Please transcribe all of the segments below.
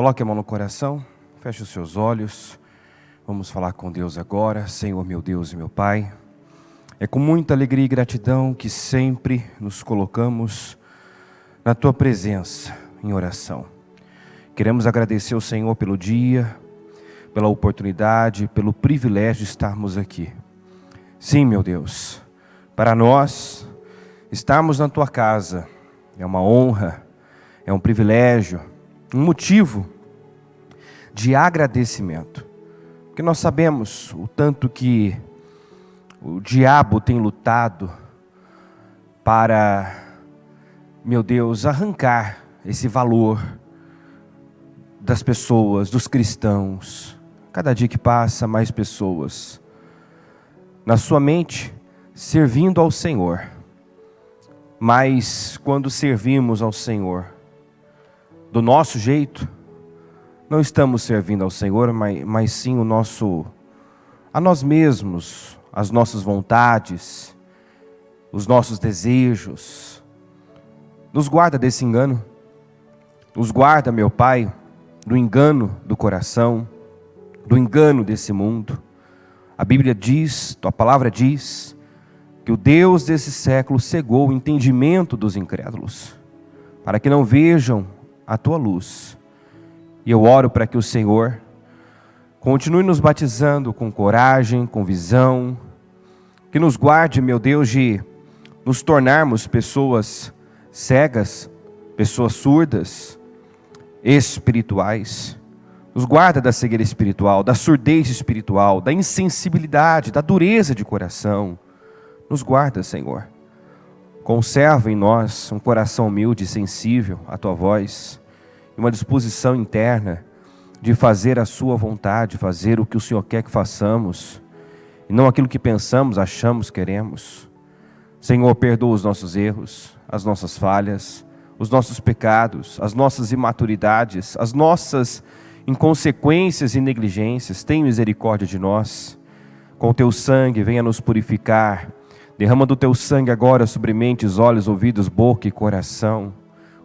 Coloque a mão no coração, feche os seus olhos. Vamos falar com Deus agora. Senhor, meu Deus e meu Pai, é com muita alegria e gratidão que sempre nos colocamos na Tua presença em oração. Queremos agradecer ao Senhor pelo dia, pela oportunidade, pelo privilégio de estarmos aqui. Sim, meu Deus, para nós, estarmos na Tua casa é uma honra, é um privilégio, um motivo de agradecimento. Porque nós sabemos o tanto que o diabo tem lutado para, meu Deus, arrancar esse valor das pessoas, dos cristãos. Cada dia que passa, mais pessoas na sua mente servindo ao Senhor. Mas quando servimos ao Senhor do nosso jeito, não estamos servindo ao Senhor, mas sim a nós mesmos, as nossas vontades, os nossos desejos. Nos guarda desse engano. Nos guarda, meu Pai, do engano do coração, do engano desse mundo. A Bíblia diz, Tua palavra diz, que o Deus desse século cegou o entendimento dos incrédulos, para que não vejam a Tua luz. E eu oro para que o Senhor continue nos batizando com coragem, com visão, que nos guarde, meu Deus, de nos tornarmos pessoas cegas, pessoas surdas, espirituais. Nos guarda da cegueira espiritual, da surdez espiritual, da insensibilidade, da dureza de coração. Nos guarda, Senhor. Conserva em nós um coração humilde e sensível à Tua voz, e uma disposição interna de fazer a Sua vontade, fazer o que o Senhor quer que façamos, e não aquilo que pensamos, achamos, queremos. Senhor, perdoa os nossos erros, as nossas falhas, os nossos pecados, as nossas imaturidades, as nossas inconsequências e negligências. Tenha misericórdia de nós. Com Teu sangue, venha nos purificar. Derrama do Teu sangue agora sobre mentes, olhos, ouvidos, boca e coração.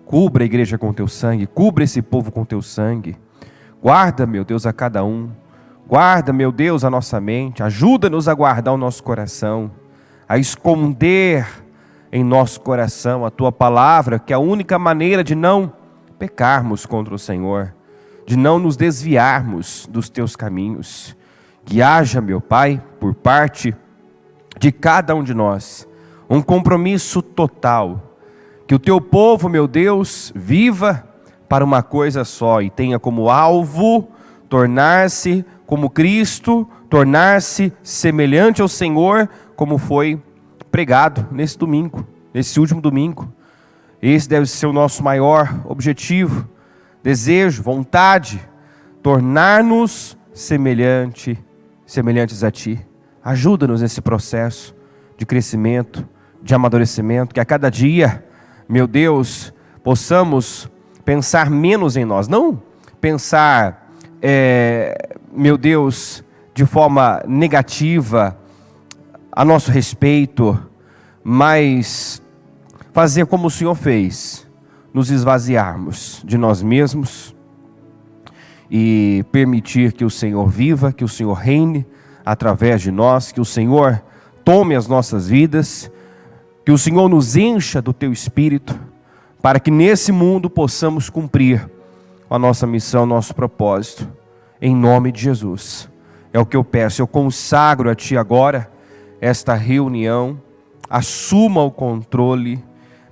Cubra a igreja com Teu sangue, cubra esse povo com Teu sangue. Guarda, meu Deus, a cada um. Guarda, meu Deus, a nossa mente. Ajuda-nos a guardar o nosso coração, a esconder em nosso coração a Tua palavra, que é a única maneira de não pecarmos contra o Senhor, de não nos desviarmos dos Teus caminhos. Que haja, meu Pai, por parte de cada um de nós, um compromisso total, que o Teu povo, meu Deus, viva para uma coisa só e tenha como alvo tornar-se como Cristo, tornar-se semelhante ao Senhor, como foi pregado nesse domingo, nesse último domingo. Esse deve ser o nosso maior objetivo, desejo, vontade, tornar-nos semelhantes a Ti. Ajuda-nos nesse processo de crescimento, de amadurecimento, que a cada dia, meu Deus, possamos pensar menos em nós. Não pensar, meu Deus, de forma negativa a nosso respeito, mas fazer como o Senhor fez, nos esvaziarmos de nós mesmos e permitir que o Senhor viva, que o Senhor reine através de nós, que o Senhor tome as nossas vidas, que o Senhor nos encha do Teu Espírito, para que nesse mundo possamos cumprir a nossa missão, nosso propósito, em nome de Jesus. É o que eu peço, eu consagro a Ti agora esta reunião, assuma o controle,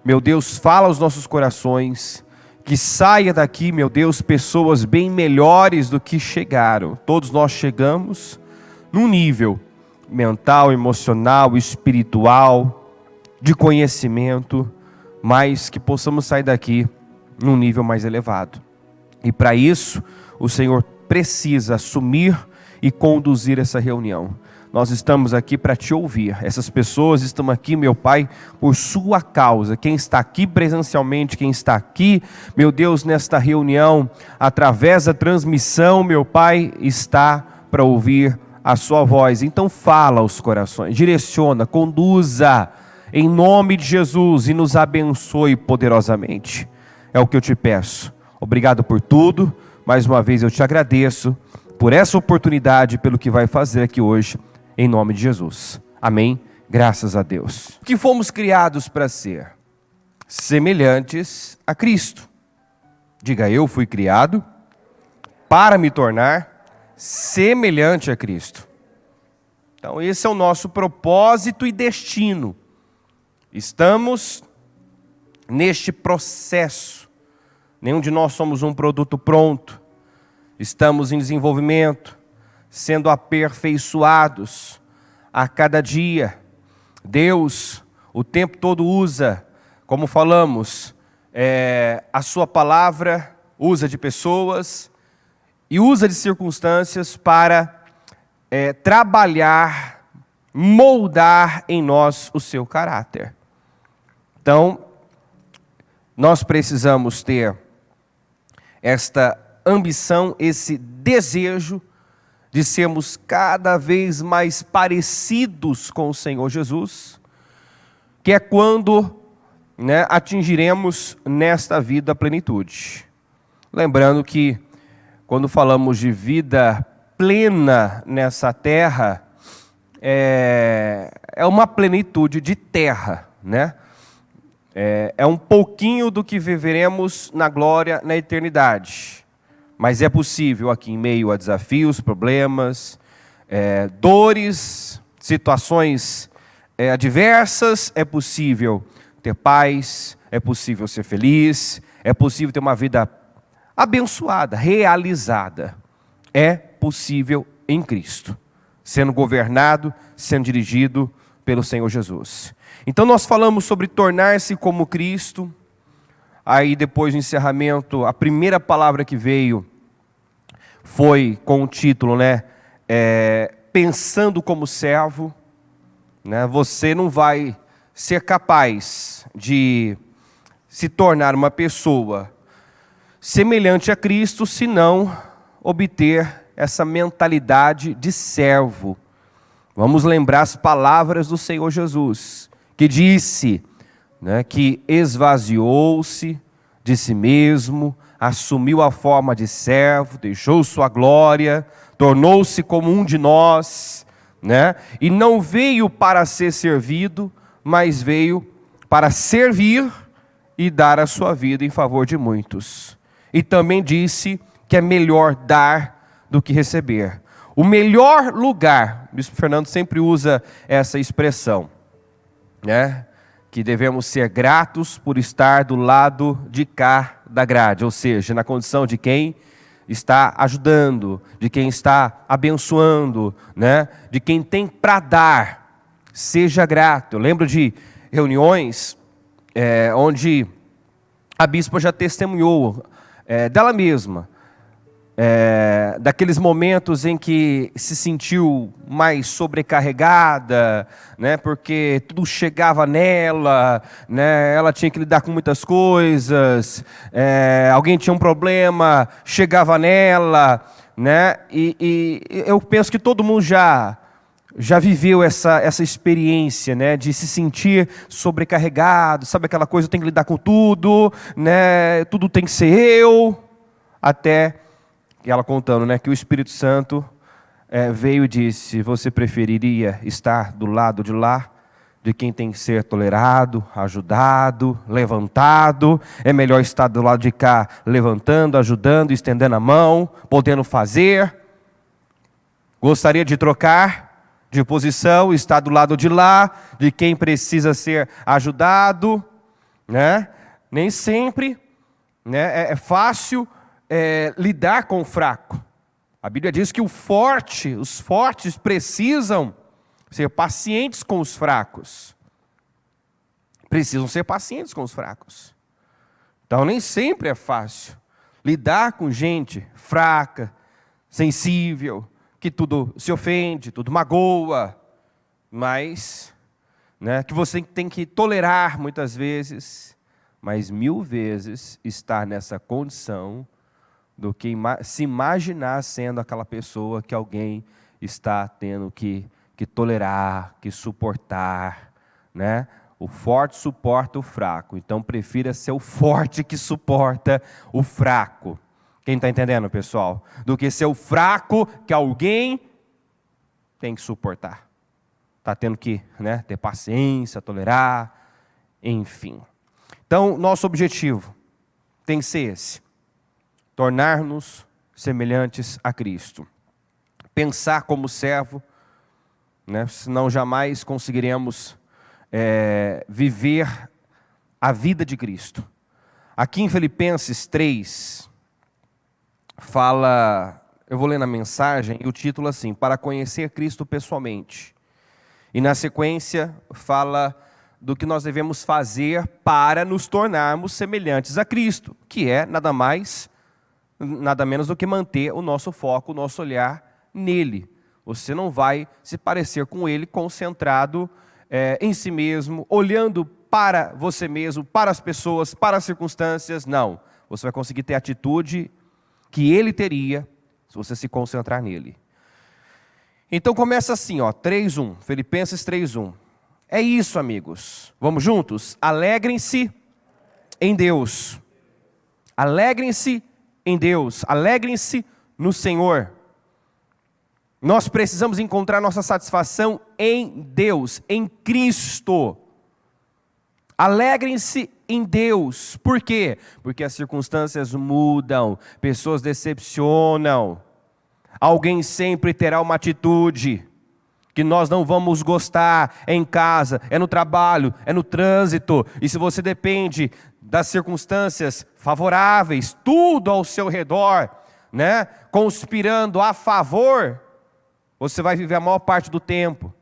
meu Deus, fala aos nossos corações, que saia daqui, meu Deus, pessoas bem melhores do que chegaram. Todos nós chegamos num nível mental, emocional, espiritual, de conhecimento, mas que possamos sair daqui num nível mais elevado. E para isso, o Senhor precisa assumir e conduzir essa reunião. Nós estamos aqui para Te ouvir. Essas pessoas estão aqui, meu Pai, por Sua causa. Quem está aqui presencialmente, quem está aqui, meu Deus, nesta reunião, através da transmissão, meu Pai, está para ouvir a Sua voz. Então fala aos corações, direciona, conduza, em nome de Jesus, e nos abençoe poderosamente. É o que eu Te peço. Obrigado por tudo, mais uma vez eu te agradeço por essa oportunidade, pelo que vai fazer aqui hoje, em nome de Jesus. Amém? Graças a Deus. O que fomos criados para ser? Semelhantes a Cristo. Diga, eu fui criado para me tornar semelhante a Cristo. Então esse é o nosso propósito e destino. Estamos neste processo. Nenhum de nós somos um produto pronto. Estamos em desenvolvimento, sendo aperfeiçoados a cada dia. Deus o tempo todo usa, como falamos, a sua palavra, usa de pessoas e usa de circunstâncias para trabalhar, moldar em nós o seu caráter. Então, nós precisamos ter esta ambição, esse desejo de sermos cada vez mais parecidos com o Senhor Jesus, que é quando atingiremos nesta vida a plenitude. Lembrando que quando falamos de vida plena nessa terra, é uma plenitude de terra, né? É um pouquinho do que viveremos na glória na eternidade. Mas é possível aqui, em meio a desafios, problemas, dores, situações adversas, é possível ter paz, é possível ser feliz, é possível ter uma vida abençoada, realizada. É possível em Cristo, sendo governado, sendo dirigido pelo Senhor Jesus. Então nós falamos sobre tornar-se como Cristo. Aí depois do encerramento, a primeira palavra que veio foi com o título, pensando como servo. Você não vai ser capaz de se tornar uma pessoa semelhante a Cristo se não obter essa mentalidade de servo. Vamos lembrar as palavras do Senhor Jesus, que disse, que esvaziou-se de si mesmo, assumiu a forma de servo, deixou sua glória, tornou-se como um de nós, e não veio para ser servido, mas veio para servir e dar a sua vida em favor de muitos. E também disse que é melhor dar do que receber. O melhor lugar, o Bispo Fernando sempre usa essa expressão, que devemos ser gratos por estar do lado de cá da grade, ou seja, na condição de quem está ajudando, de quem está abençoando, de quem tem para dar. Seja grato. Eu lembro de reuniões onde a bispa já testemunhou dela mesma, daqueles momentos em que se sentiu mais sobrecarregada, porque tudo chegava nela, ela tinha que lidar com muitas coisas, alguém tinha um problema, chegava nela, e eu penso que todo mundo já viveu essa experiência, de se sentir sobrecarregado, sabe aquela coisa, eu tenho que lidar com tudo, tudo tem que ser eu, até que ela contando, que o Espírito Santo veio e disse: você preferiria estar do lado de lá, de quem tem que ser tolerado, ajudado, levantado? É melhor estar do lado de cá, levantando, ajudando, estendendo a mão, podendo fazer? Gostaria de trocar de posição, estar do lado de lá, de quem precisa ser ajudado? Nem sempre é fácil lidar com o fraco. A Bíblia diz que os fortes precisam ser pacientes com os fracos. Precisam ser pacientes com os fracos. Então nem sempre é fácil lidar com gente fraca, sensível, que tudo se ofende, tudo magoa, mas que você tem que tolerar muitas vezes, mas 1000 vezes estar nessa condição do que se imaginar sendo aquela pessoa que alguém está tendo que tolerar, que suportar, O forte suporta o fraco, então prefira ser o forte que suporta o fraco. Quem está entendendo, pessoal? Do que ser o fraco que alguém tem que suportar. Está tendo que, né, ter paciência, tolerar, enfim. Então, nosso objetivo tem que ser esse: tornar-nos semelhantes a Cristo. Pensar como servo, né, senão jamais conseguiremos viver a vida de Cristo. Aqui em Filipenses 3, fala, eu vou ler na mensagem, e o título assim: para conhecer Cristo pessoalmente. E na sequência fala do que nós devemos fazer para nos tornarmos semelhantes a Cristo, que é nada mais, nada menos do que manter o nosso foco, o nosso olhar nele. Você não vai se parecer com ele concentrado em si mesmo, olhando para você mesmo, para as pessoas, para as circunstâncias. Não, você vai conseguir ter a atitude que ele teria se você se concentrar nele. Então começa assim, 3:1, Filipenses 3:1. É isso, amigos. Vamos juntos? Alegrem-se em Deus. Alegrem-se em Deus. Alegrem-se no Senhor. Nós precisamos encontrar nossa satisfação em Deus, em Cristo. Alegrem-se em Deus. Por quê? Porque as circunstâncias mudam, pessoas decepcionam. Alguém sempre terá uma atitude que nós não vamos gostar. É em casa, é no trabalho, é no trânsito. E se você depende das circunstâncias favoráveis, tudo ao seu redor, né, conspirando a favor, você vai viver a maior parte do tempo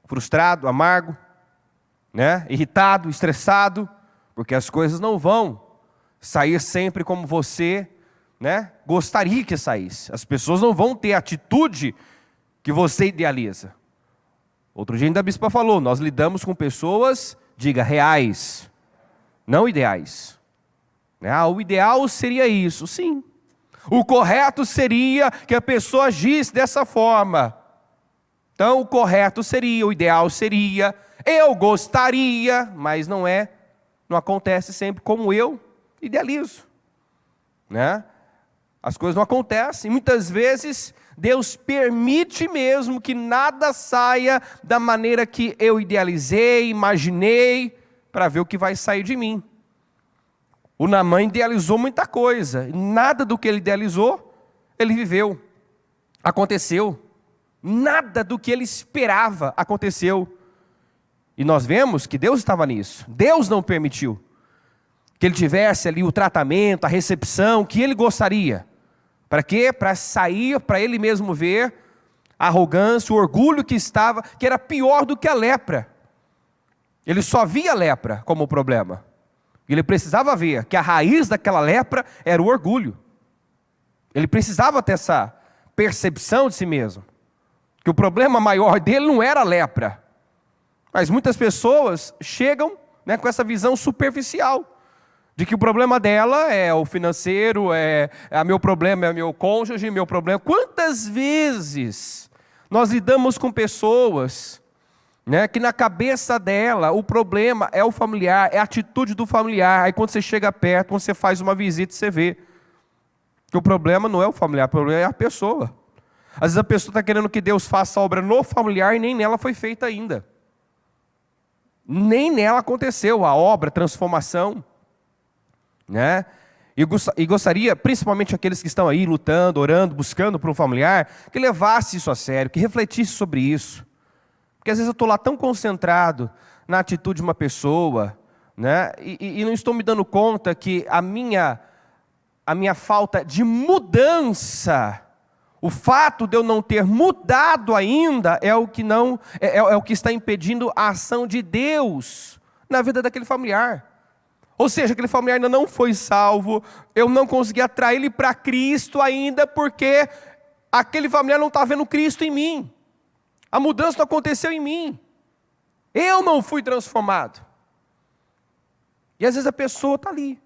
frustrado, amargo, né, irritado, estressado, porque as coisas não vão sair sempre como você, né, gostaria que saísse. As pessoas não vão ter a atitude que você idealiza. Outro dia ainda a bispa falou, nós lidamos com pessoas, diga, reais, não ideais. O ideal seria isso, sim. O correto seria que a pessoa agisse dessa forma. Então o correto seria, o ideal seria, eu gostaria, mas não acontece sempre como eu idealizo, né? As coisas não acontecem. Muitas vezes Deus permite mesmo que nada saia da maneira que eu idealizei, imaginei, para ver o que vai sair de mim. O Naamã idealizou muita coisa. Nada do que ele idealizou, ele viveu. Aconteceu. Nada do que ele esperava aconteceu. E nós vemos que Deus estava nisso. Deus não permitiu que ele tivesse ali o tratamento, a recepção que ele gostaria. Para quê? Para sair, para ele mesmo ver a arrogância, o orgulho que era pior do que a lepra. Ele só via a lepra como problema. Ele precisava ver que a raiz daquela lepra era o orgulho. Ele precisava ter essa percepção de si mesmo. Que o problema maior dele não era a lepra. Mas muitas pessoas chegam, né, com essa visão superficial. De que o problema dela é o financeiro, meu problema é meu cônjuge, meu problema. Quantas vezes nós lidamos com pessoas, né, que na cabeça dela o problema é o familiar, é a atitude do familiar. Aí quando você chega perto, quando você faz uma visita, você vê que o problema não é o familiar, o problema é a pessoa. Às vezes a pessoa está querendo que Deus faça a obra no familiar e nem nela foi feita ainda. Nem nela aconteceu a obra, a transformação. Né? E gostaria, principalmente aqueles que estão aí lutando, orando, buscando por um familiar, que levasse isso a sério, que refletisse sobre isso. Porque às vezes eu estou lá tão concentrado na atitude de uma pessoa, né? E não estou me dando conta que a minha falta de mudança, o fato de eu não ter mudado ainda, é o que está impedindo a ação de Deus na vida daquele familiar. Ou seja, aquele familiar ainda não foi salvo, eu não consegui atrair ele para Cristo ainda, porque aquele familiar não está vendo Cristo em mim. A mudança não aconteceu em mim. Eu não fui transformado. E às vezes a pessoa está ali,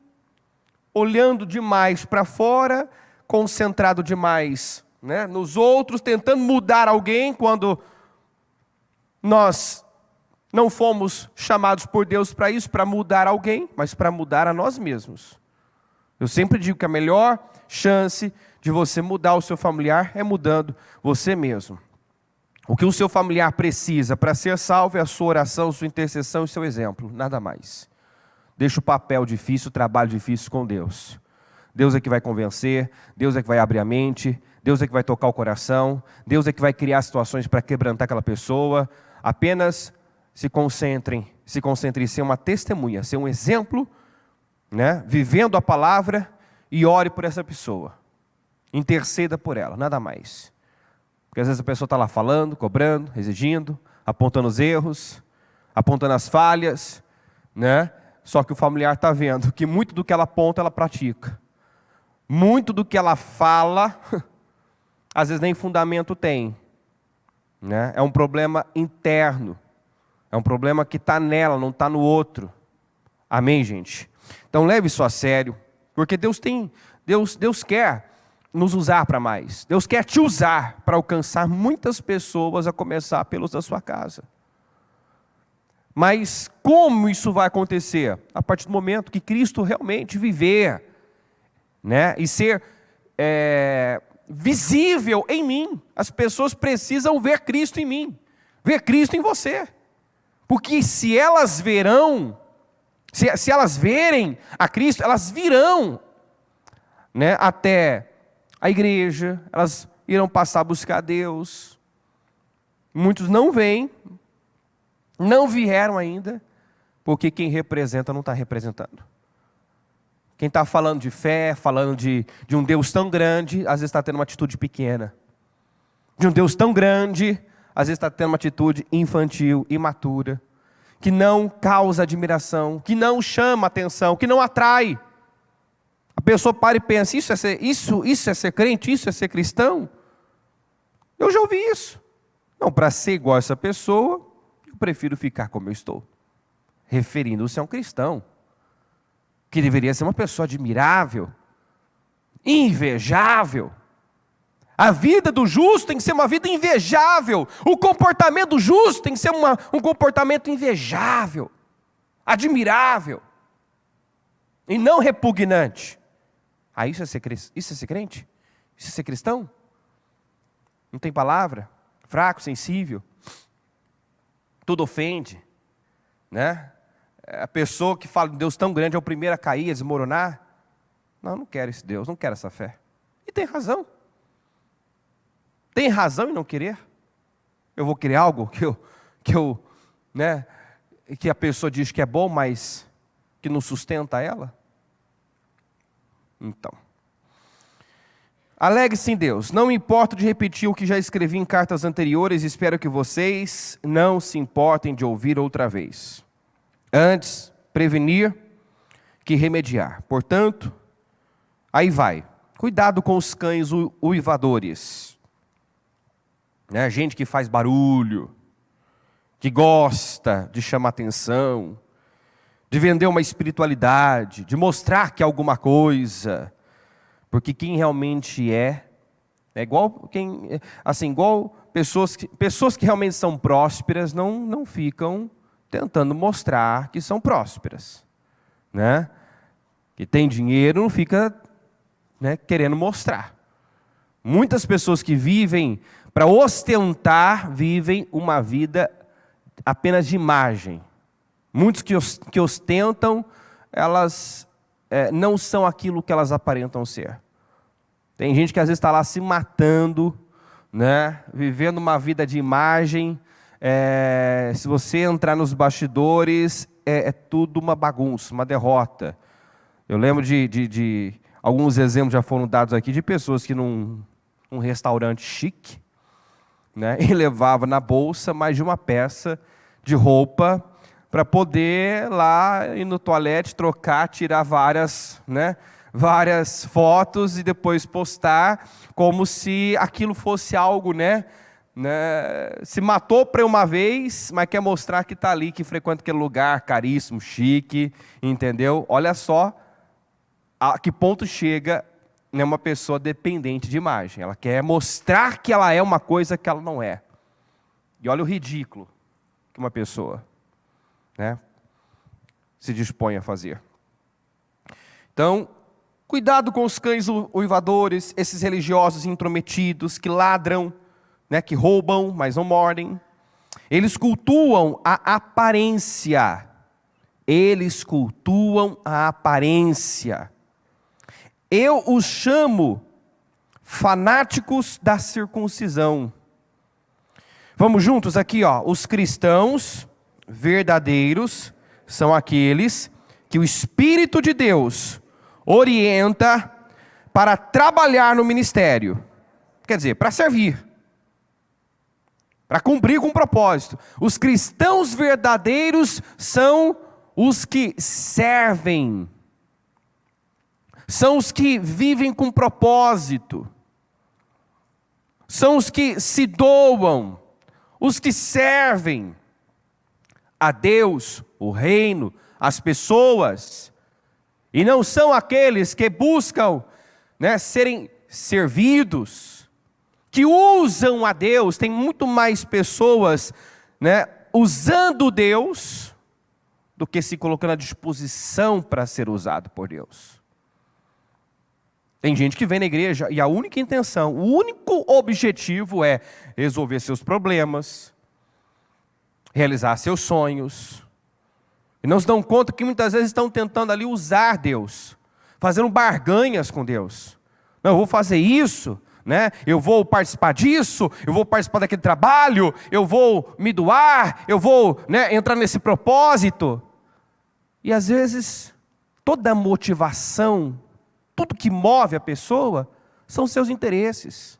olhando demais para fora, concentrado demais, né, nos outros, tentando mudar alguém, quando nós não fomos chamados por Deus para isso, para mudar alguém, mas para mudar a nós mesmos. Eu sempre digo que a melhor chance de você mudar o seu familiar é mudando você mesmo. O que o seu familiar precisa para ser salvo é a sua oração, sua intercessão e seu exemplo, nada mais. Deixa o papel difícil, o trabalho difícil com Deus. Deus é que vai convencer, Deus é que vai abrir a mente, Deus é que vai tocar o coração, Deus é que vai criar situações para quebrantar aquela pessoa. Apenas se concentrem em ser uma testemunha, ser um exemplo, né? Vivendo a palavra, e ore por essa pessoa. Interceda por ela, nada mais. Porque às vezes a pessoa está lá falando, cobrando, exigindo, apontando os erros, apontando as falhas, né? Só que o familiar está vendo que muito do que ela aponta, ela pratica. Muito do que ela fala, às vezes nem fundamento tem. Né? É um problema interno. É um problema que está nela, não está no outro. Amém, gente? Então leve isso a sério, porque Deus quer nos usar para mais. Deus quer te usar para alcançar muitas pessoas, a começar pelos da sua casa. Mas como isso vai acontecer? A partir do momento que Cristo realmente viver, né? E ser visível em mim. As pessoas precisam ver Cristo em mim, ver Cristo em você. Porque se elas verão, se elas verem a Cristo, elas virão, né, até a igreja, elas irão passar a buscar a Deus. Muitos não vêm, não vieram ainda, porque quem representa não está representando. Quem está falando de fé, falando de um Deus tão grande, às vezes está tendo uma atitude pequena. De um Deus tão grande, às vezes está tendo uma atitude infantil, imatura, que não causa admiração, que não chama atenção, que não atrai. A pessoa para e pensa, isso é ser crente, isso é ser cristão? Eu já ouvi isso. Não, para ser igual a essa pessoa, eu prefiro ficar como eu estou. Referindo-se a um cristão, que deveria ser uma pessoa admirável, invejável. A vida do justo tem que ser uma vida invejável. O comportamento do justo tem que ser um comportamento invejável, admirável, e não repugnante. Isso é ser crente? Isso é ser cristão? Não tem palavra? Fraco, sensível, tudo ofende, né? A pessoa que fala de Deus tão grande é o primeiro a cair, a desmoronar. Não quero esse Deus, não quero essa fé. E tem razão. Tem razão em não querer. Eu vou querer algo que a pessoa diz que é bom, mas que não sustenta ela? Então, alegre-se em Deus. Não me importo de repetir o que já escrevi em cartas anteriores, espero que vocês não se importem de ouvir outra vez. Antes, prevenir que remediar. Portanto, aí vai. Cuidado com os cães uivadores. Né? Gente que faz barulho, que gosta de chamar atenção, de vender uma espiritualidade, de mostrar que é alguma coisa. Porque quem realmente é igual pessoas que realmente são prósperas não ficam tentando mostrar que são prósperas, né? Que tem dinheiro não fica, né, querendo mostrar. Muitas pessoas que vivem para ostentar, vivem uma vida apenas de imagem. Muitos que ostentam, elas não são aquilo que elas aparentam ser. Tem gente que às vezes está lá se matando, né, vivendo uma vida de imagem. Se você entrar nos bastidores, é tudo uma bagunça, uma derrota. Eu lembro de alguns exemplos já foram dados aqui de pessoas que num restaurante chique, né, e levava na bolsa mais de uma peça de roupa para poder lá ir no toalete, trocar, tirar várias fotos e depois postar como se aquilo fosse algo, né? Se matou para uma vez, mas quer mostrar que está ali, que frequenta aquele lugar caríssimo, chique, entendeu? Olha só a que ponto chega, né, uma pessoa dependente de imagem. Ela quer mostrar que ela é uma coisa que ela não é. E olha o ridículo que uma pessoa, né, se dispõe a fazer. Então, Cuidado com os cães uivadores, esses religiosos intrometidos que ladram, né, que roubam, mas não mordem. Eles cultuam a aparência. Eles cultuam a aparência. Eu os chamo fanáticos da circuncisão. Vamos juntos aqui, ó. Os cristãos verdadeiros são aqueles que o Espírito de Deus orienta para trabalhar no ministério. Quer dizer, para servir. Para cumprir com o propósito. Os cristãos verdadeiros são os que servem. São os que vivem com propósito. São os que se doam. Os que servem a Deus, o reino, as pessoas. E não são aqueles que buscam, né, serem servidos, que usam a Deus. Tem muito mais pessoas, né, usando Deus do que se colocando à disposição para ser usado por Deus. Tem gente que vem na igreja e a única intenção, o único objetivo é resolver seus problemas, realizar seus sonhos. E não se dão conta que muitas vezes estão tentando ali usar Deus, fazendo barganhas com Deus. Não, eu vou fazer isso, né? Eu vou participar disso, eu vou participar daquele trabalho, eu vou me doar, eu vou, né, entrar nesse propósito. E às vezes toda a motivação, tudo que move a pessoa são seus interesses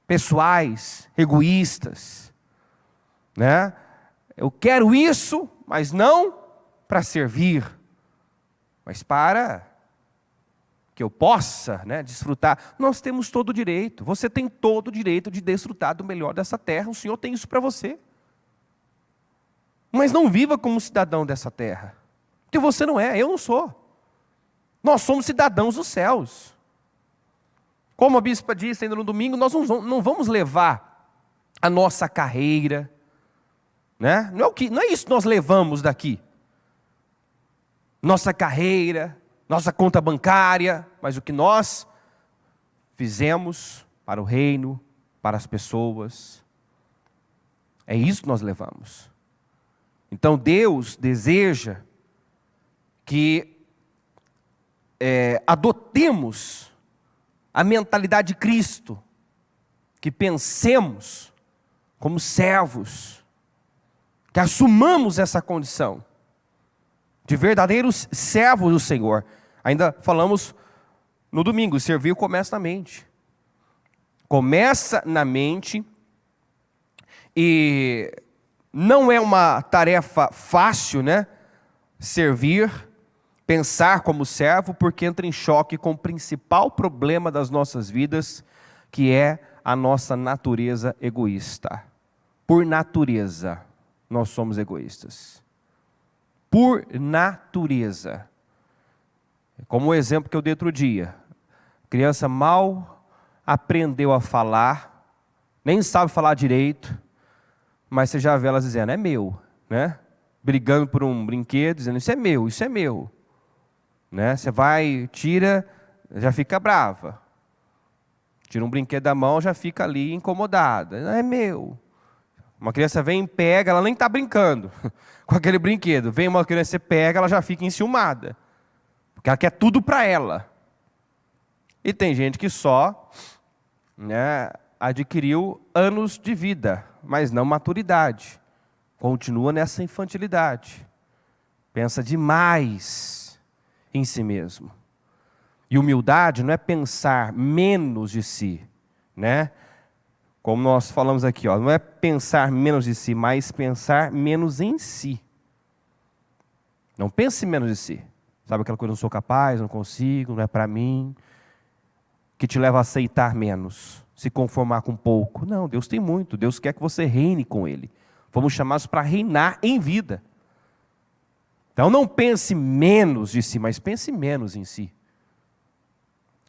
pessoais, egoístas, né? Eu quero isso, mas não para servir, mas para que eu possa, né, desfrutar. Nós temos todo o direito, você tem todo o direito de desfrutar do melhor dessa terra, o Senhor tem isso para você. Mas não viva como cidadão dessa terra, porque você não é, eu não sou. Nós somos cidadãos dos céus. Como a bispa disse ainda no domingo, nós não vamos levar a nossa carreira, né? Não é isso que nós levamos daqui. Nossa carreira, nossa conta bancária, mas o que nós fizemos para o reino, para as pessoas, é isso que nós levamos. Então Deus deseja que adotemos a mentalidade de Cristo, que pensemos como servos, que assumamos essa condição de verdadeiros servos do Senhor. Ainda falamos no domingo, servir começa na mente. Começa na mente e não é uma tarefa fácil, né? Servir, pensar como servo, porque entra em choque com o principal problema das nossas vidas, que é a nossa natureza egoísta. Por natureza, nós somos egoístas. Por natureza. Como o exemplo que eu dei outro dia. A criança mal aprendeu a falar, nem sabe falar direito, mas você já vê elas dizendo, é meu, né? Brigando por um brinquedo, dizendo, isso é meu, isso é meu. Né? Você vai, tira, já fica brava. Tira um brinquedo da mão, já fica ali incomodada. É meu. Uma criança vem e pega, ela nem está brincando com aquele brinquedo. Vem uma criança e pega, ela já fica enciumada. Porque ela quer tudo para ela. E tem gente que só, né, adquiriu anos de vida, mas não maturidade. Continua nessa infantilidade. Pensa demais em si mesmo. E humildade não é pensar menos de si, né? Como nós falamos aqui, ó, não é pensar menos de si, mas pensar menos em si. Não pense menos de si. Sabe aquela coisa, não sou capaz, não consigo, não é para mim, que te leva a aceitar menos, se conformar com pouco. Não, Deus tem muito, Deus quer que você reine com Ele. Fomos chamados para reinar em vida. Então não pense menos de si, mas pense menos em si.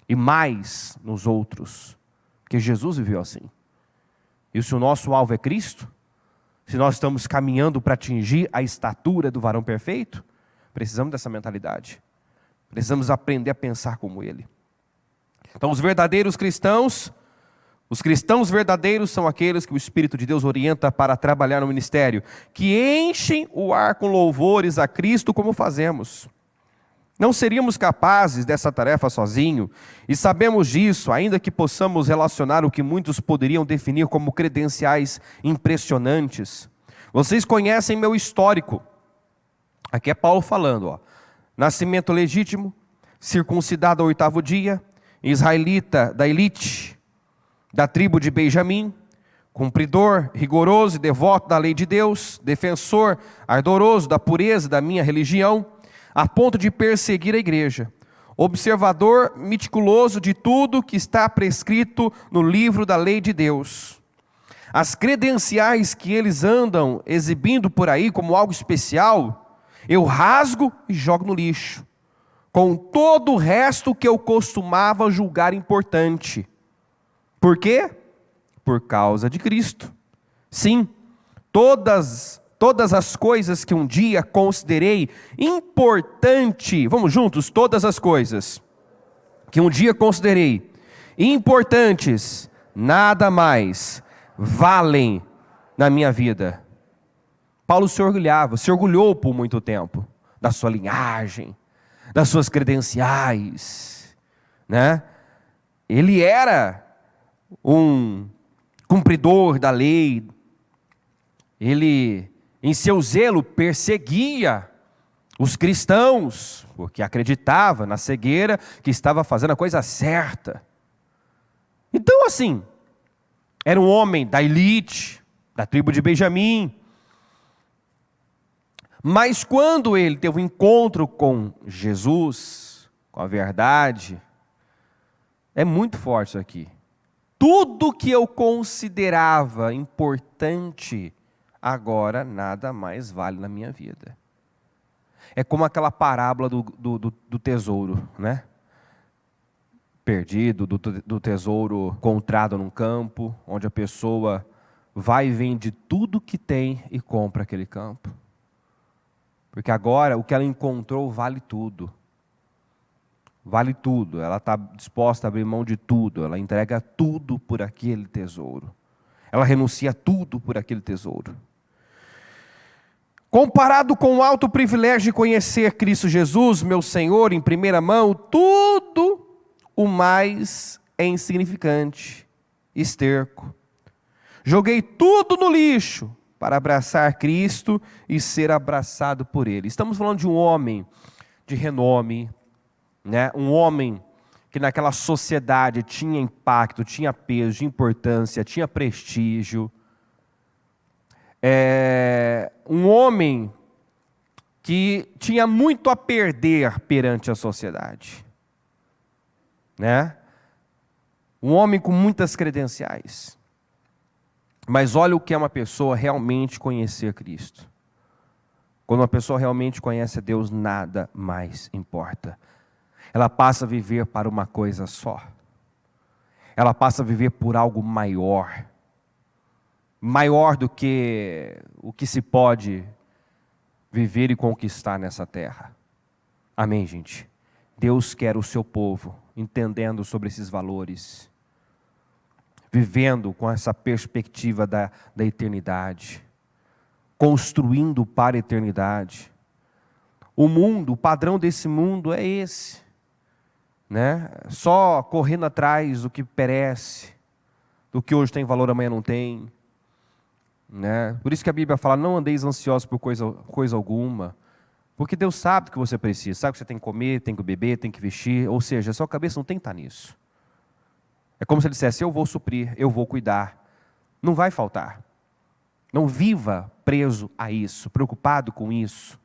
E mais nos outros, porque Jesus viveu assim. E se o nosso alvo é Cristo, se nós estamos caminhando para atingir a estatura do varão perfeito, precisamos dessa mentalidade. Precisamos aprender a pensar como Ele. Então, os cristãos verdadeiros são aqueles que o Espírito de Deus orienta para trabalhar no ministério, que enchem o ar com louvores a Cristo como fazemos. Não seríamos capazes dessa tarefa sozinho, e sabemos disso, ainda que possamos relacionar o que muitos poderiam definir como credenciais impressionantes. Vocês conhecem meu histórico. Aqui é Paulo falando, ó. Nascimento legítimo, circuncidado ao 8º dia, israelita da elite, da tribo de Benjamim, cumpridor rigoroso e devoto da lei de Deus, defensor ardoroso da pureza da minha religião, a ponto de perseguir a igreja, observador meticuloso de tudo que está prescrito no livro da lei de Deus. As credenciais que eles andam exibindo por aí como algo especial, eu rasgo e jogo no lixo, com todo o resto que eu costumava julgar importante. Por quê? Por causa de Cristo. Sim, todas as coisas que um dia considerei importante, vamos juntos, todas as coisas que um dia considerei importantes, nada mais valem na minha vida. Paulo se orgulhou por muito tempo da sua linhagem, das suas credenciais, né? Ele era um cumpridor da lei, ele, em seu zelo, perseguia os cristãos, porque acreditava na cegueira que estava fazendo a coisa certa. Então, assim, era um homem da elite, da tribo de Benjamim. Mas quando ele teve um encontro com Jesus, com a verdade, é muito forte isso aqui. Tudo que eu considerava importante, agora nada mais vale na minha vida. É como aquela parábola do tesouro, né? Perdido, do tesouro encontrado num campo, onde a pessoa vai e vende tudo que tem e compra aquele campo. Porque agora o que ela encontrou vale tudo. Vale tudo. Ela está disposta a abrir mão de tudo. Ela entrega tudo por aquele tesouro. Ela renuncia tudo por aquele tesouro. Comparado com o alto privilégio de conhecer Cristo Jesus, meu Senhor, em primeira mão, tudo o mais é insignificante, esterco. Joguei tudo no lixo para abraçar Cristo e ser abraçado por Ele. Estamos falando de um homem de renome, né? Um homem que naquela sociedade tinha impacto, tinha peso, tinha importância, tinha prestígio. Um homem que tinha muito a perder perante a sociedade, né? Um homem com muitas credenciais. Mas olha o que é uma pessoa realmente conhecer Cristo. Quando uma pessoa realmente conhece a Deus, nada mais importa. Ela passa a viver para uma coisa só. Ela passa a viver por algo maior. Maior do que o que se pode viver e conquistar nessa terra. Amém, gente? Deus quer o seu povo entendendo sobre esses valores, vivendo com essa perspectiva da eternidade, construindo para a eternidade. O mundo, o padrão desse mundo é esse, né? Só correndo atrás do que perece, do que hoje tem valor, amanhã não tem, né? Por isso que a Bíblia fala, não andeis ansiosos por coisa alguma, porque Deus sabe do que você precisa, sabe que você tem que comer, tem que beber, tem que vestir, ou seja, a sua cabeça não tem que estar nisso. É como se ele dissesse, eu vou suprir, eu vou cuidar. Não vai faltar. Não viva preso a isso, preocupado com isso,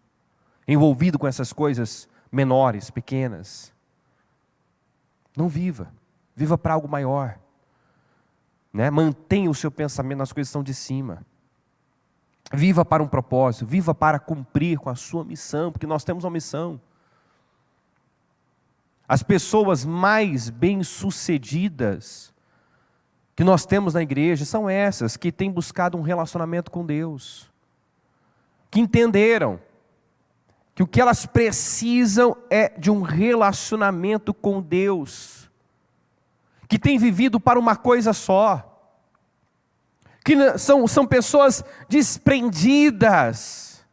envolvido com essas coisas menores, pequenas. Não viva. Viva para algo maior. Né? Mantenha o seu pensamento nas coisas que estão de cima. Viva para um propósito, viva para cumprir com a sua missão, porque nós temos uma missão. As pessoas mais bem-sucedidas que nós temos na igreja são essas que têm buscado um relacionamento com Deus, que entenderam que o que elas precisam é de um relacionamento com Deus, que tem vivido para uma coisa só, que são pessoas desprendidas,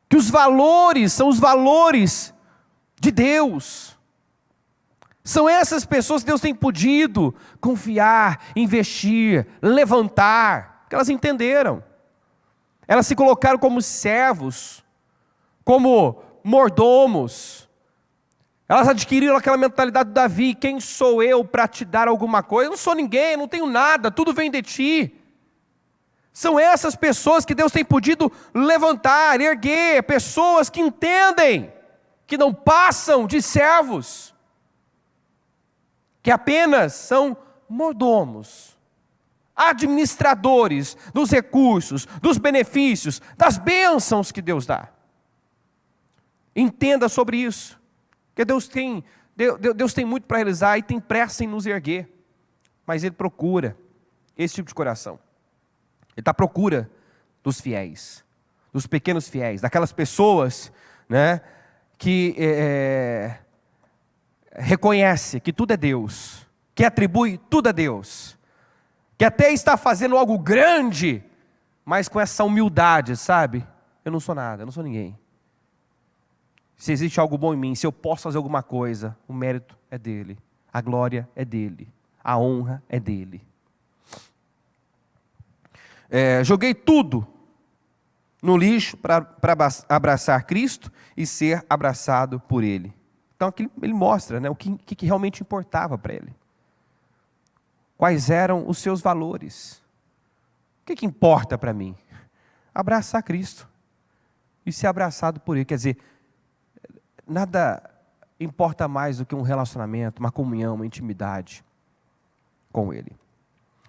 que os valores são os valores de Deus. São essas pessoas que Deus tem podido confiar, investir, levantar, que elas entenderam. Elas se colocaram como servos, como mordomos. Elas adquiriram aquela mentalidade de Davi: quem sou eu para te dar alguma coisa? Eu não sou ninguém, eu não tenho nada, tudo vem de ti. São essas pessoas que Deus tem podido levantar, erguer, pessoas que entendem, que não passam de servos, que apenas são mordomos, administradores dos recursos, dos benefícios, das bênçãos que Deus dá. Entenda sobre isso, que Deus tem muito para realizar e tem pressa em nos erguer, mas Ele procura esse tipo de coração. Ele está à procura dos fiéis, dos pequenos fiéis, daquelas pessoas, né, que reconhece que tudo é Deus, que atribui tudo a Deus, que até está fazendo algo grande, mas com essa humildade, sabe? Eu não sou nada, eu não sou ninguém. Se existe algo bom em mim, se eu posso fazer alguma coisa, o mérito é dele, a glória é dele, a honra é dele. Joguei tudo no lixo para abraçar Cristo e ser abraçado por Ele. Então aqui ele mostra, né, o que realmente importava para ele. Quais eram os seus valores. O que importa para mim? Abraçar Cristo e ser abraçado por Ele. Quer dizer, nada importa mais do que um relacionamento, uma comunhão, uma intimidade com Ele.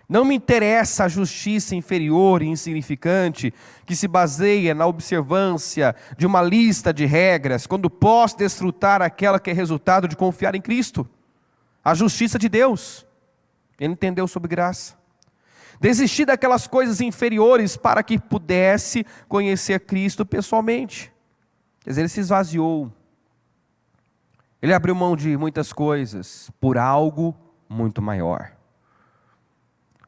Não me interessa a justiça inferior e insignificante que se baseia na observância de uma lista de regras, quando posso desfrutar aquela que é resultado de confiar em Cristo, a justiça de Deus. Ele entendeu sobre graça. Desistir daquelas coisas inferiores para que pudesse conhecer Cristo pessoalmente. Quer dizer, ele se esvaziou. Ele abriu mão de muitas coisas por algo muito maior.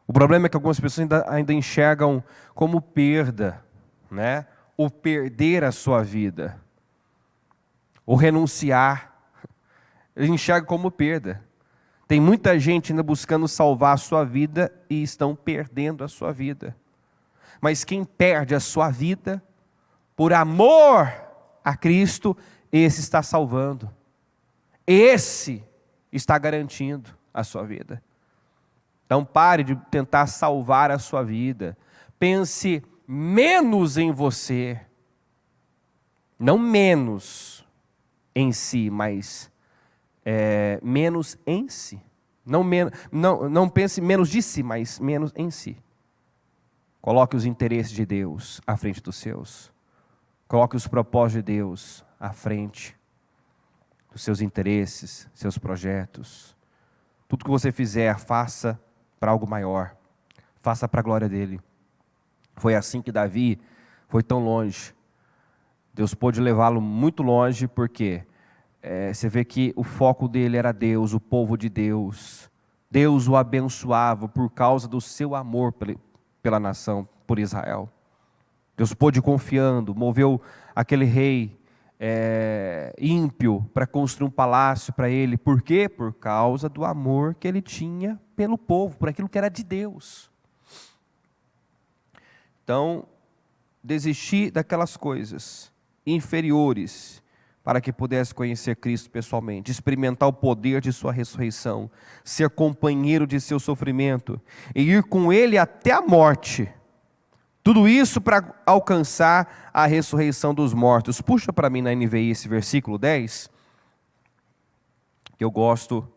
O problema é que algumas pessoas ainda enxergam como perda, né? O perder a sua vida, o renunciar, eles enxergam como perda. Tem muita gente ainda buscando salvar a sua vida e estão perdendo a sua vida. Mas quem perde a sua vida por amor a Cristo, esse está salvando. Esse está garantindo a sua vida. Então pare de tentar salvar a sua vida. Pense menos em você. Não menos em si, mas menos em si. Não pense menos de si, mas menos em si. Coloque os interesses de Deus à frente dos seus. Coloque os propósitos de Deus à frente dos seus interesses, seus projetos. Tudo que você fizer, faça para algo maior. Faça para a glória dele. Foi assim que Davi foi tão longe. Deus pôde levá-lo muito longe, porque você vê que o foco dele era Deus, o povo de Deus. Deus o abençoava por causa do seu amor pela nação, por Israel. Deus pôde confiando, moveu aquele rei ímpio para construir um palácio para ele. Por quê? Por causa do amor que ele tinha pelo povo, por aquilo que era de Deus. Então, desistir daquelas coisas inferiores para que pudesse conhecer Cristo pessoalmente, experimentar o poder de sua ressurreição, ser companheiro de seu sofrimento e ir com ele até a morte. Tudo isso para alcançar a ressurreição dos mortos. Puxa para mim na NVI esse versículo 10, que eu gosto,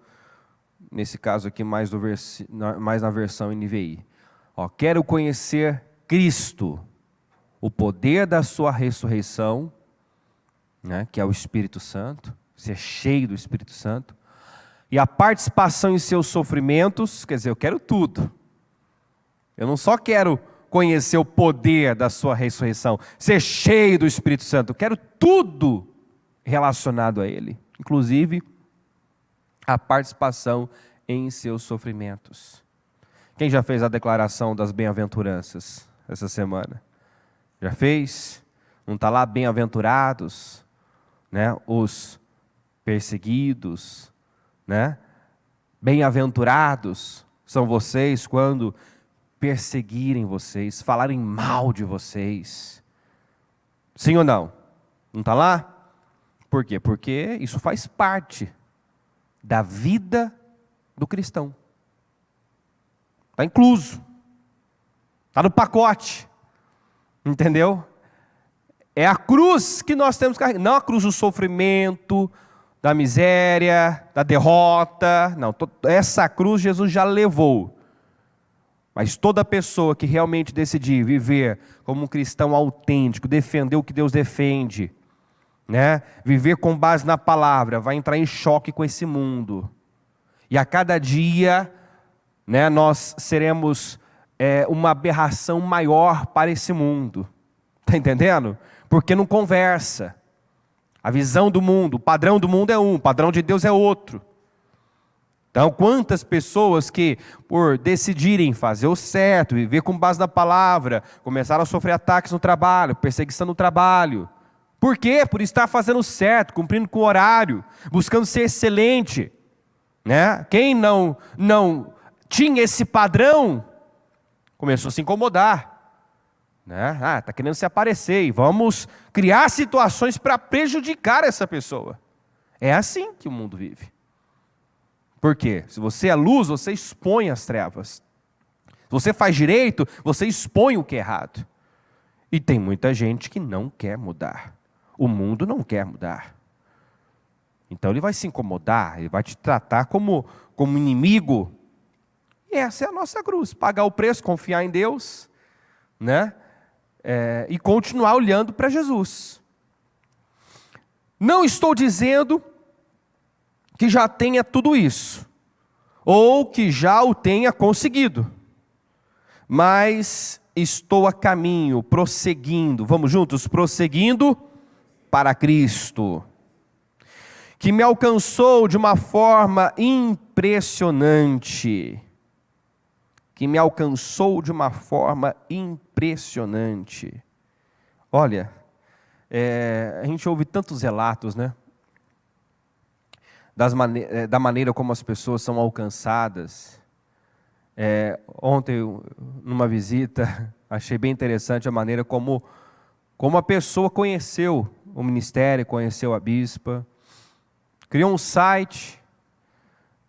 nesse caso aqui, mais na versão NVI. Quero conhecer Cristo, o poder da sua ressurreição, né, que é o Espírito Santo, ser cheio do Espírito Santo, e a participação em seus sofrimentos. Quer dizer, eu quero tudo. Eu não só quero conhecer o poder da sua ressurreição, ser cheio do Espírito Santo. Quero tudo relacionado a Ele, inclusive a participação em seus sofrimentos. Quem já fez a declaração das bem-aventuranças essa semana? Já fez? Não está lá bem-aventurados, né? Os perseguidos, né? Bem-aventurados são vocês quando perseguirem vocês, falarem mal de vocês. Sim ou não? Não está lá? Por quê? Porque isso faz parte da vida do cristão. Está incluso. Está no pacote. Entendeu? É a cruz que nós temos que carregar. Não a cruz do sofrimento, da miséria, da derrota. Não, essa cruz Jesus já levou. Mas toda pessoa que realmente decidir viver como um cristão autêntico, defender o que Deus defende, né? Viver com base na palavra, vai entrar em choque com esse mundo. E a cada dia, né, nós seremos uma aberração maior para esse mundo. Está entendendo? Porque não conversa. A visão do mundo, o padrão do mundo é um, o padrão de Deus é outro. Então, quantas pessoas que, por decidirem fazer o certo, viver com base na palavra, começaram a sofrer ataques no trabalho, perseguição no trabalho. Por quê? Por estar fazendo o certo, cumprindo com o horário, buscando ser excelente. Né? Quem não tinha esse padrão, começou a se incomodar. Né? Está querendo se aparecer e vamos criar situações para prejudicar essa pessoa. É assim que o mundo vive. Por quê? Se você é luz, você expõe as trevas. Se você faz direito, você expõe o que é errado. E tem muita gente que não quer mudar. O mundo não quer mudar. Então ele vai se incomodar, ele vai te tratar como inimigo. E essa é a nossa cruz. Pagar o preço, confiar em Deus, né? E continuar olhando para Jesus. Não estou dizendo que já tenha tudo isso, ou que já o tenha conseguido, mas estou a caminho, prosseguindo, vamos juntos, prosseguindo para Cristo, que me alcançou de uma forma impressionante, Olha, a gente ouve tantos relatos, né? Da maneira como as pessoas são alcançadas. Ontem, numa visita, achei bem interessante a maneira como a pessoa conheceu o ministério, conheceu a bispa, criou um site,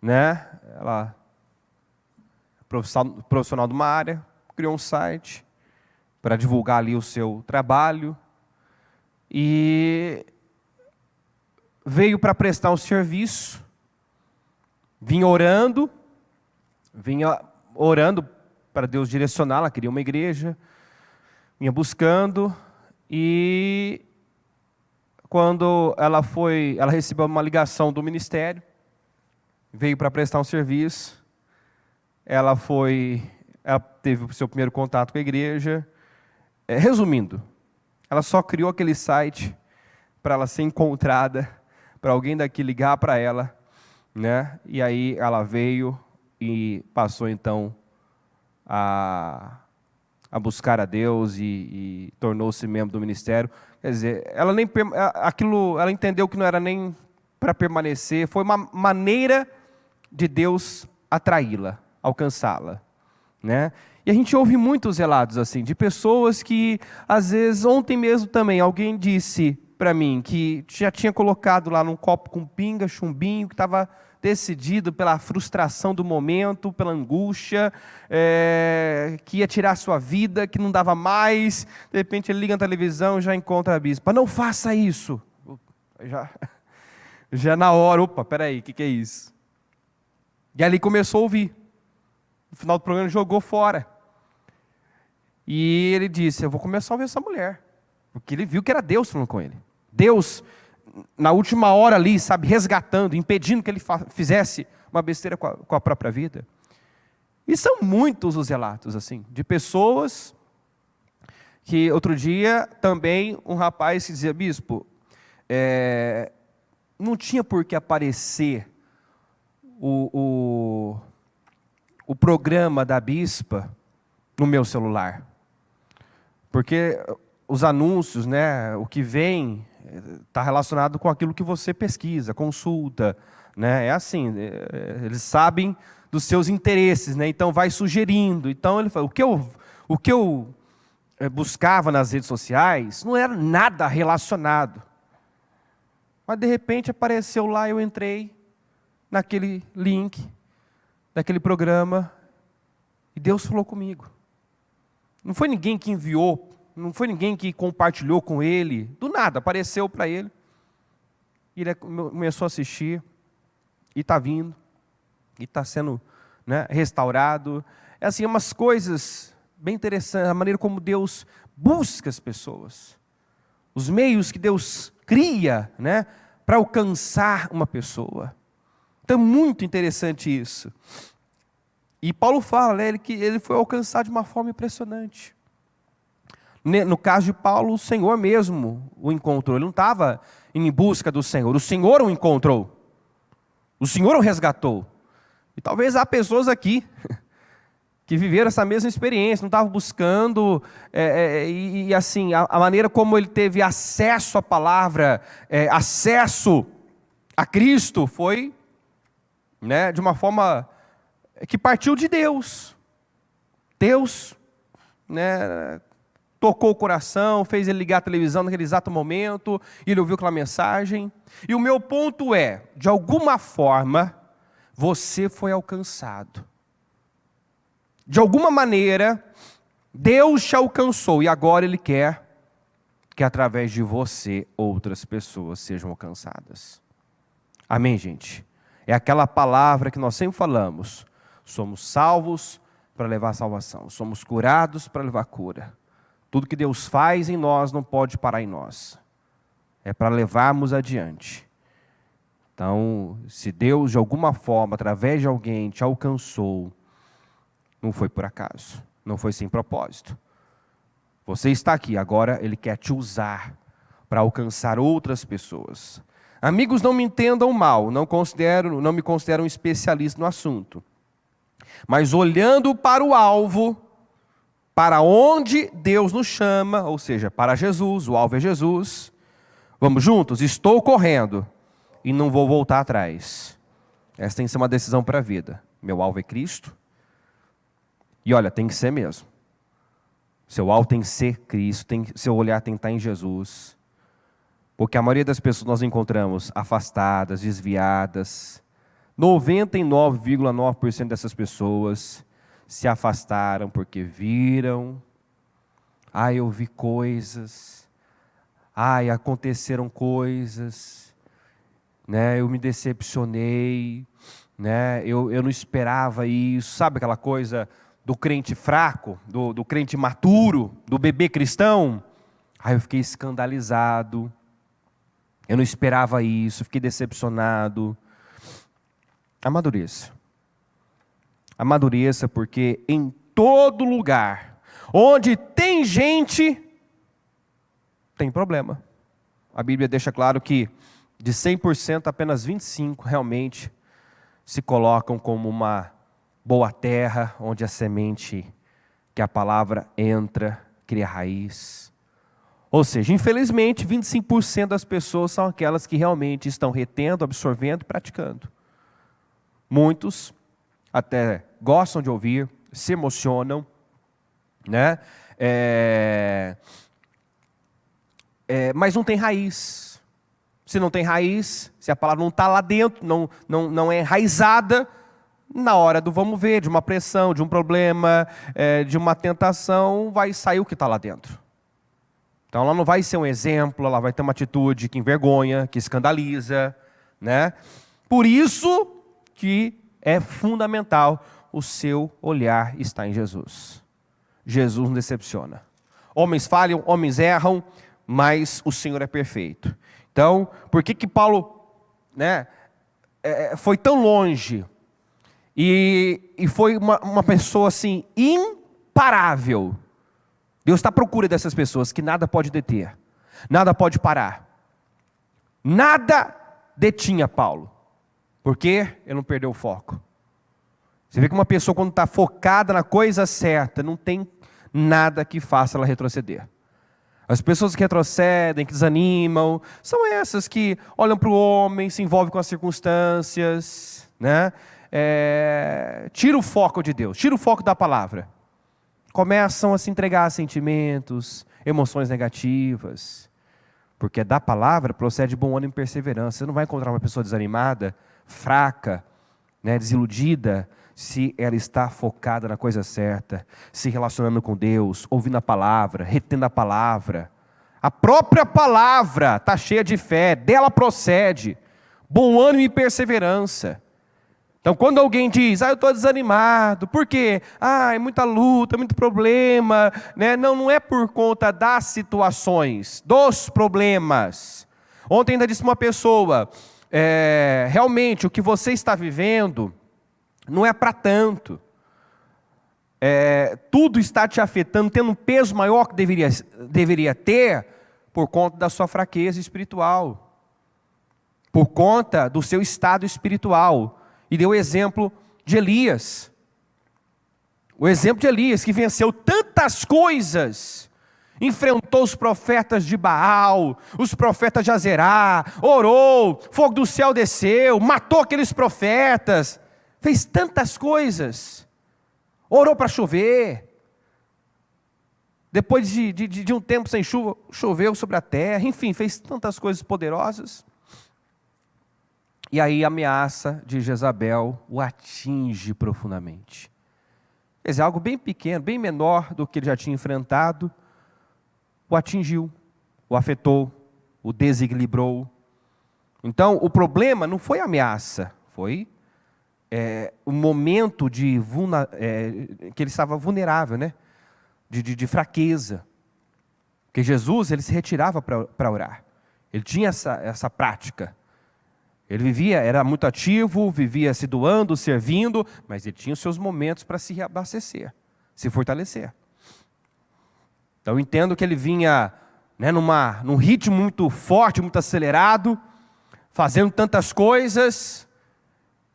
né? Ela, profissional de uma área, criou um site para divulgar ali o seu trabalho e veio para prestar um serviço, vinha orando para Deus direcioná-la, queria uma igreja, vinha buscando, e quando ela recebeu uma ligação do ministério, veio para prestar um serviço, ela teve o seu primeiro contato com a igreja. Resumindo, ela só criou aquele site para ela ser encontrada, para alguém daqui ligar para ela, né? E aí ela veio e passou então a buscar a Deus e tornou-se membro do ministério. Quer dizer, ela entendeu que não era nem para permanecer, foi uma maneira de Deus atraí-la, alcançá-la, né? E a gente ouve muitos relatos assim, de pessoas que, às vezes, ontem mesmo também, alguém disse para mim que já tinha colocado lá num copo com pinga, chumbinho, que estava decidido pela frustração do momento, pela angústia, que ia tirar a sua vida, que não dava mais. De repente ele liga na televisão e já encontra a bispa. Não faça isso. Já na hora, opa, peraí, o que é isso? E ali começou a ouvir. No final do programa ele jogou fora. E ele disse, eu vou começar a ouvir essa mulher. Porque ele viu que era Deus falando com ele. Deus, na última hora ali, sabe, resgatando, impedindo que ele fizesse uma besteira com a própria vida. E são muitos os relatos, assim, de pessoas que outro dia também um rapaz que dizia: bispo, não tinha por que aparecer o programa da bispa no meu celular, porque os anúncios, né, o que vem está relacionado com aquilo que você pesquisa, consulta, né? É assim, eles sabem dos seus interesses, né? Então vai sugerindo. Então ele fala, o que eu buscava nas redes sociais não era nada relacionado, mas de repente apareceu lá, eu entrei naquele link, daquele programa, e Deus falou comigo. Não foi ninguém que enviou, não foi ninguém que compartilhou com ele, do nada, apareceu para ele. E ele começou a assistir, e está vindo, e está sendo, né, restaurado. É assim, umas coisas bem interessantes, a maneira como Deus busca as pessoas, os meios que Deus cria, né, para alcançar uma pessoa. Então é muito interessante isso. E Paulo fala, né, que ele foi alcançado de uma forma impressionante. No caso de Paulo, o Senhor mesmo o encontrou. Ele não estava em busca do Senhor, o Senhor o encontrou. O Senhor o resgatou. E talvez há pessoas aqui que viveram essa mesma experiência, não estavam buscando, e assim, a maneira como ele teve acesso à palavra, acesso a Cristo, foi, né, de uma forma que partiu de Deus. Deus, né, tocou o coração, fez ele ligar a televisão naquele exato momento, e ele ouviu aquela mensagem. E o meu ponto é, de alguma forma, você foi alcançado. De alguma maneira, Deus te alcançou, e agora Ele quer que através de você, outras pessoas sejam alcançadas. Amém, gente? É aquela palavra que nós sempre falamos, somos salvos para levar salvação, somos curados para levar cura. Tudo que Deus faz em nós não pode parar em nós. É para levarmos adiante. Então, se Deus de alguma forma, através de alguém, te alcançou, não foi por acaso, não foi sem propósito. Você está aqui, agora Ele quer te usar para alcançar outras pessoas. Amigos, não me entendam mal, não me considero um especialista no assunto. Mas olhando para o alvo, para onde Deus nos chama, ou seja, para Jesus, o alvo é Jesus. Vamos juntos? Estou correndo e não vou voltar atrás. Essa tem que ser uma decisão para a vida. Meu alvo é Cristo. E olha, tem que ser mesmo. Seu alvo tem que ser Cristo, seu olhar tem que estar em Jesus. Porque a maioria das pessoas nós encontramos afastadas, desviadas. 99,9% dessas pessoas se afastaram porque viram. Eu vi coisas. Aconteceram coisas. Né? Eu me decepcionei. Né? Eu não esperava isso. Sabe aquela coisa do crente fraco, do crente maturo, do bebê cristão? Eu fiquei escandalizado. Eu não esperava isso, fiquei decepcionado. Amadureça. Amadureça, porque em todo lugar onde tem gente, tem problema. A Bíblia deixa claro que de 100%, apenas 25% realmente se colocam como uma boa terra, onde a semente, que a palavra entra, cria raiz. Ou seja, infelizmente, 25% das pessoas são aquelas que realmente estão retendo, absorvendo e praticando. Muitos até gostam de ouvir, se emocionam, né? Mas não tem raiz. Se não tem raiz, se a palavra não está lá dentro, não é enraizada, na hora do vamos ver, de uma pressão, de um problema, de uma tentação, vai sair o que está lá dentro. Então ela não vai ser um exemplo, ela vai ter uma atitude que envergonha, que escandaliza, né? Por isso que é fundamental o seu olhar estar em Jesus. Jesus não decepciona. Homens falham, homens erram, mas o Senhor é perfeito. Então, por que Paulo, né, foi tão longe e foi uma pessoa assim imparável? Deus está à procura dessas pessoas que nada pode deter, nada pode parar. Nada detinha Paulo, porque ele não perdeu o foco. Você vê que uma pessoa, quando está focada na coisa certa, não tem nada que faça ela retroceder. As pessoas que retrocedem, que desanimam, são essas que olham para o homem, se envolvem com as circunstâncias, né? Tira o foco de Deus, tira o foco da palavra. Começam a se entregar a sentimentos, emoções negativas. Porque da palavra procede bom ânimo e perseverança. Você não vai encontrar uma pessoa desanimada, fraca, né, desiludida, se ela está focada na coisa certa, se relacionando com Deus, ouvindo a palavra, retendo a palavra. A própria palavra está cheia de fé, dela procede bom ânimo e perseverança. Então, quando alguém diz, eu estou desanimado, por quê? É muita luta, muito problema, né? Não é por conta das situações, dos problemas. Ontem ainda disse uma pessoa, realmente o que você está vivendo não é para tanto. Tudo está te afetando, tendo um peso maior que deveria ter, por conta da sua fraqueza espiritual, por conta do seu estado espiritual. E deu o exemplo de Elias. O exemplo de Elias, que venceu tantas coisas, enfrentou os profetas de Baal, os profetas de Azerá, orou, fogo do céu desceu, matou aqueles profetas, fez tantas coisas, orou para chover, depois de um tempo sem chuva, choveu sobre a terra, enfim, fez tantas coisas poderosas. E aí a ameaça de Jezabel o atinge profundamente. Quer dizer, algo bem pequeno, bem menor do que ele já tinha enfrentado, o atingiu, o afetou, o desequilibrou. Então, o problema não foi a ameaça, foi o momento que ele estava vulnerável, né? de fraqueza. Porque Jesus, ele se retirava para orar. Ele tinha essa prática. Ele vivia, era muito ativo, vivia se doando, servindo, mas ele tinha os seus momentos para se reabastecer, se fortalecer. Então eu entendo que ele vinha, né, num ritmo muito forte, muito acelerado, fazendo tantas coisas,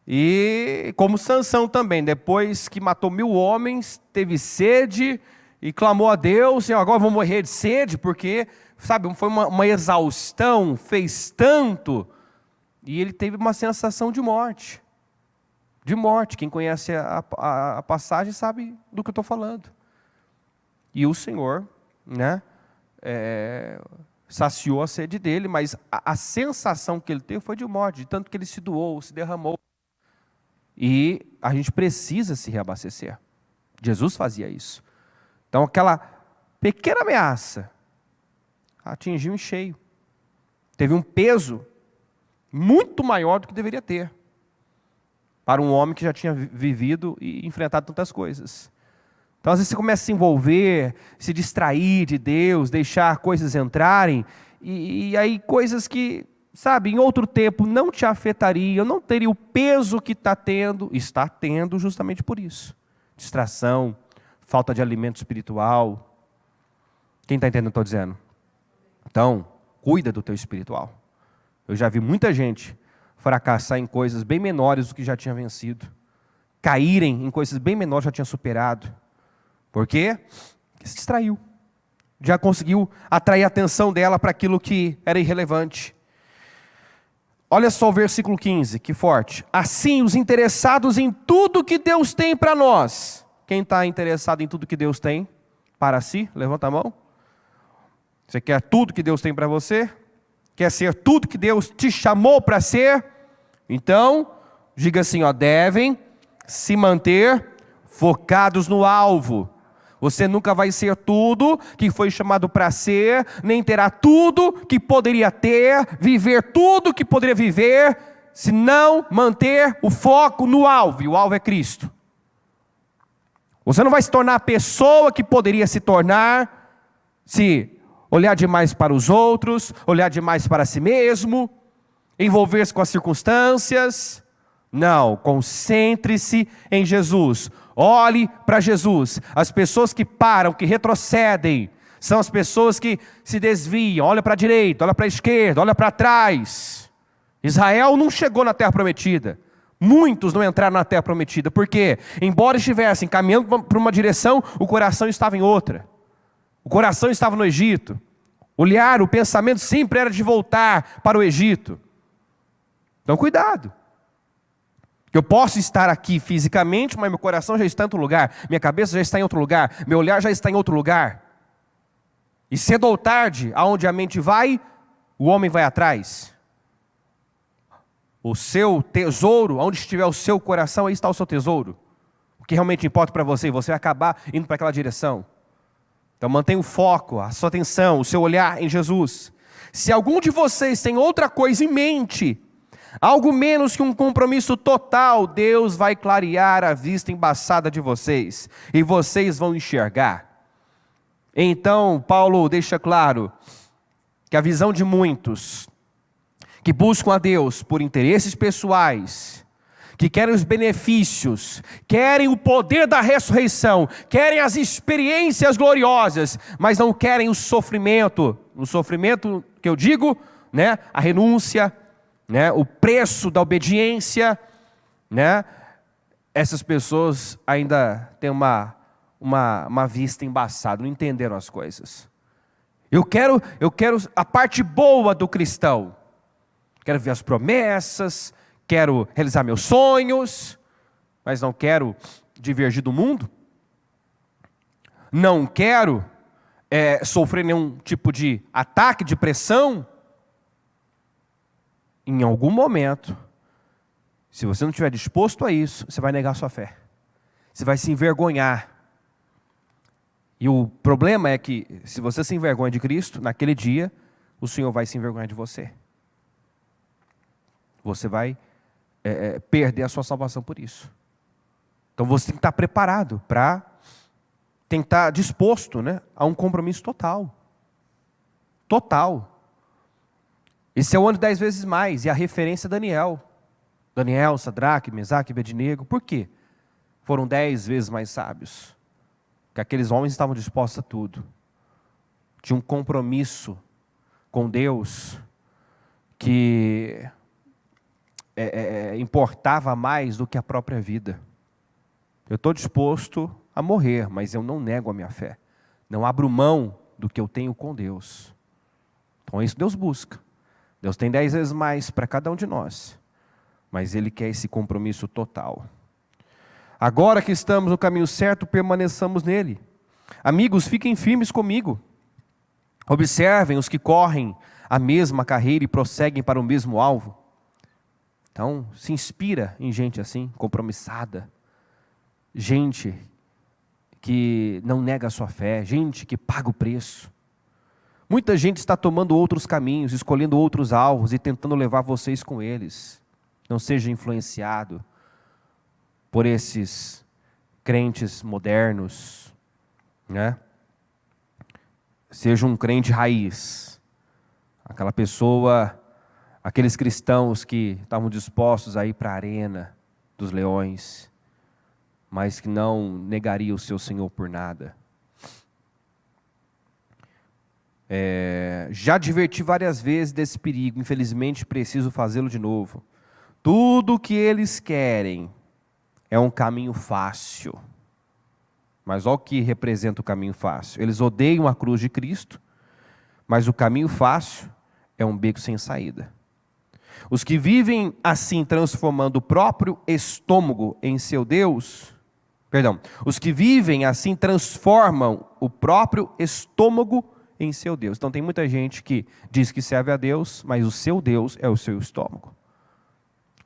e como Sansão também, depois que matou 1000 homens, teve sede e clamou a Deus, e agora vou morrer de sede, porque, sabe, foi uma exaustão, fez tanto. E ele teve uma sensação de morte. De morte. Quem conhece a passagem sabe do que eu estou falando. E o Senhor, né, saciou a sede dele, mas a sensação que ele teve foi de morte, de tanto que ele se doou, se derramou. E a gente precisa se reabastecer. Jesus fazia isso. Então aquela pequena ameaça atingiu em cheio. Teve um peso muito maior do que deveria ter, para um homem que já tinha vivido e enfrentado tantas coisas. Então, às vezes você começa a se envolver, se distrair de Deus, deixar coisas entrarem, e aí coisas que, sabe, em outro tempo não te afetariam, não teria o peso que está tendo justamente por isso. Distração, falta de alimento espiritual. Quem está entendendo o que eu estou dizendo? Então, cuida do teu espiritual. Eu já vi muita gente fracassar em coisas bem menores do que já tinha vencido. Caírem em coisas bem menores já tinha superado. Por quê? Porque se distraiu. Já conseguiu atrair a atenção dela para aquilo que era irrelevante. Olha só o versículo 15, que forte. Assim, os interessados em tudo que Deus tem para nós. Quem está interessado em tudo que Deus tem para si? Levanta a mão. Você quer tudo que Deus tem para você? Quer ser tudo que Deus te chamou para ser? Então, diga assim, devem se manter focados no alvo. Você nunca vai ser tudo que foi chamado para ser, nem terá tudo que poderia ter, viver tudo que poderia viver, se não manter o foco no alvo, e o alvo é Cristo. Você não vai se tornar a pessoa que poderia se tornar, se olhar demais para os outros, olhar demais para si mesmo, envolver-se com as circunstâncias. Não, concentre-se em Jesus. Olhe para Jesus. As pessoas que param, que retrocedem, são as pessoas que se desviam. Olha para a direita, olha para a esquerda, olha para trás. Israel não chegou na terra prometida. Muitos não entraram na terra prometida. Por quê? Embora estivessem caminhando para uma direção, o coração estava em outra. O coração estava no Egito. O pensamento sempre era de voltar para o Egito. Então cuidado. Eu posso estar aqui fisicamente, mas meu coração já está em outro lugar. Minha cabeça já está em outro lugar. Meu olhar já está em outro lugar. E cedo ou tarde, aonde a mente vai, o homem vai atrás. O seu tesouro, onde estiver o seu coração, aí está o seu tesouro. O que realmente importa para você, você vai acabar indo para aquela direção. Então mantenha o foco, a sua atenção, o seu olhar em Jesus. Se algum de vocês tem outra coisa em mente, algo menos que um compromisso total, Deus vai clarear a vista embaçada de vocês, e vocês vão enxergar. Então Paulo deixa claro que a visão de muitos que buscam a Deus por interesses pessoais, que querem os benefícios, querem o poder da ressurreição, querem as experiências gloriosas, mas não querem o sofrimento que eu digo, né, a renúncia, né, o preço da obediência, né, essas pessoas ainda têm uma vista embaçada, não entenderam as coisas. Eu quero a parte boa do cristão. Quero ver as promessas, quero realizar meus sonhos, mas não quero divergir do mundo. Não quero sofrer nenhum tipo de ataque, de pressão. Em algum momento, se você não estiver disposto a isso, você vai negar a sua fé. Você vai se envergonhar. E o problema é que, se você se envergonha de Cristo, naquele dia, o Senhor vai se envergonhar de você. Você vai perder a sua salvação por isso. Então você tem que estar preparado para, tem que estar disposto, né, a um compromisso total. Total. Esse é o ano de 10 vezes mais, e a referência é Daniel. Daniel, Sadraque, Mesaque e Abednego. Por quê? Foram 10 vezes mais sábios. Porque aqueles homens estavam dispostos a tudo. Tinha um compromisso com Deus que importava mais do que a própria vida. Eu estou disposto a morrer, mas eu não nego a minha fé. Não abro mão do que eu tenho com Deus. Então é isso que Deus busca. Deus tem 10 vezes mais para cada um de nós, mas Ele quer esse compromisso total. Agora que estamos no caminho certo, permaneçamos nele. Amigos, fiquem firmes comigo. Observem os que correm a mesma carreira e prosseguem para o mesmo alvo. Então, se inspira em gente assim, compromissada. Gente que não nega a sua fé, gente que paga o preço. Muita gente está tomando outros caminhos, escolhendo outros alvos e tentando levar vocês com eles. Não seja influenciado por esses crentes modernos, né? Seja um crente raiz, aquela pessoa, aqueles cristãos que estavam dispostos a ir para a arena dos leões, mas que não negaria o seu Senhor por nada. Já adverti várias vezes desse perigo, infelizmente preciso fazê-lo de novo. Tudo o que eles querem é um caminho fácil. Mas olha o que representa o caminho fácil. Eles odeiam a cruz de Cristo, mas o caminho fácil é um beco sem saída. Os que vivem assim, transformando o próprio estômago em seu Deus, os que vivem assim transformam o próprio estômago em seu Deus. Então tem muita gente que diz que serve a Deus, mas o seu Deus é o seu estômago.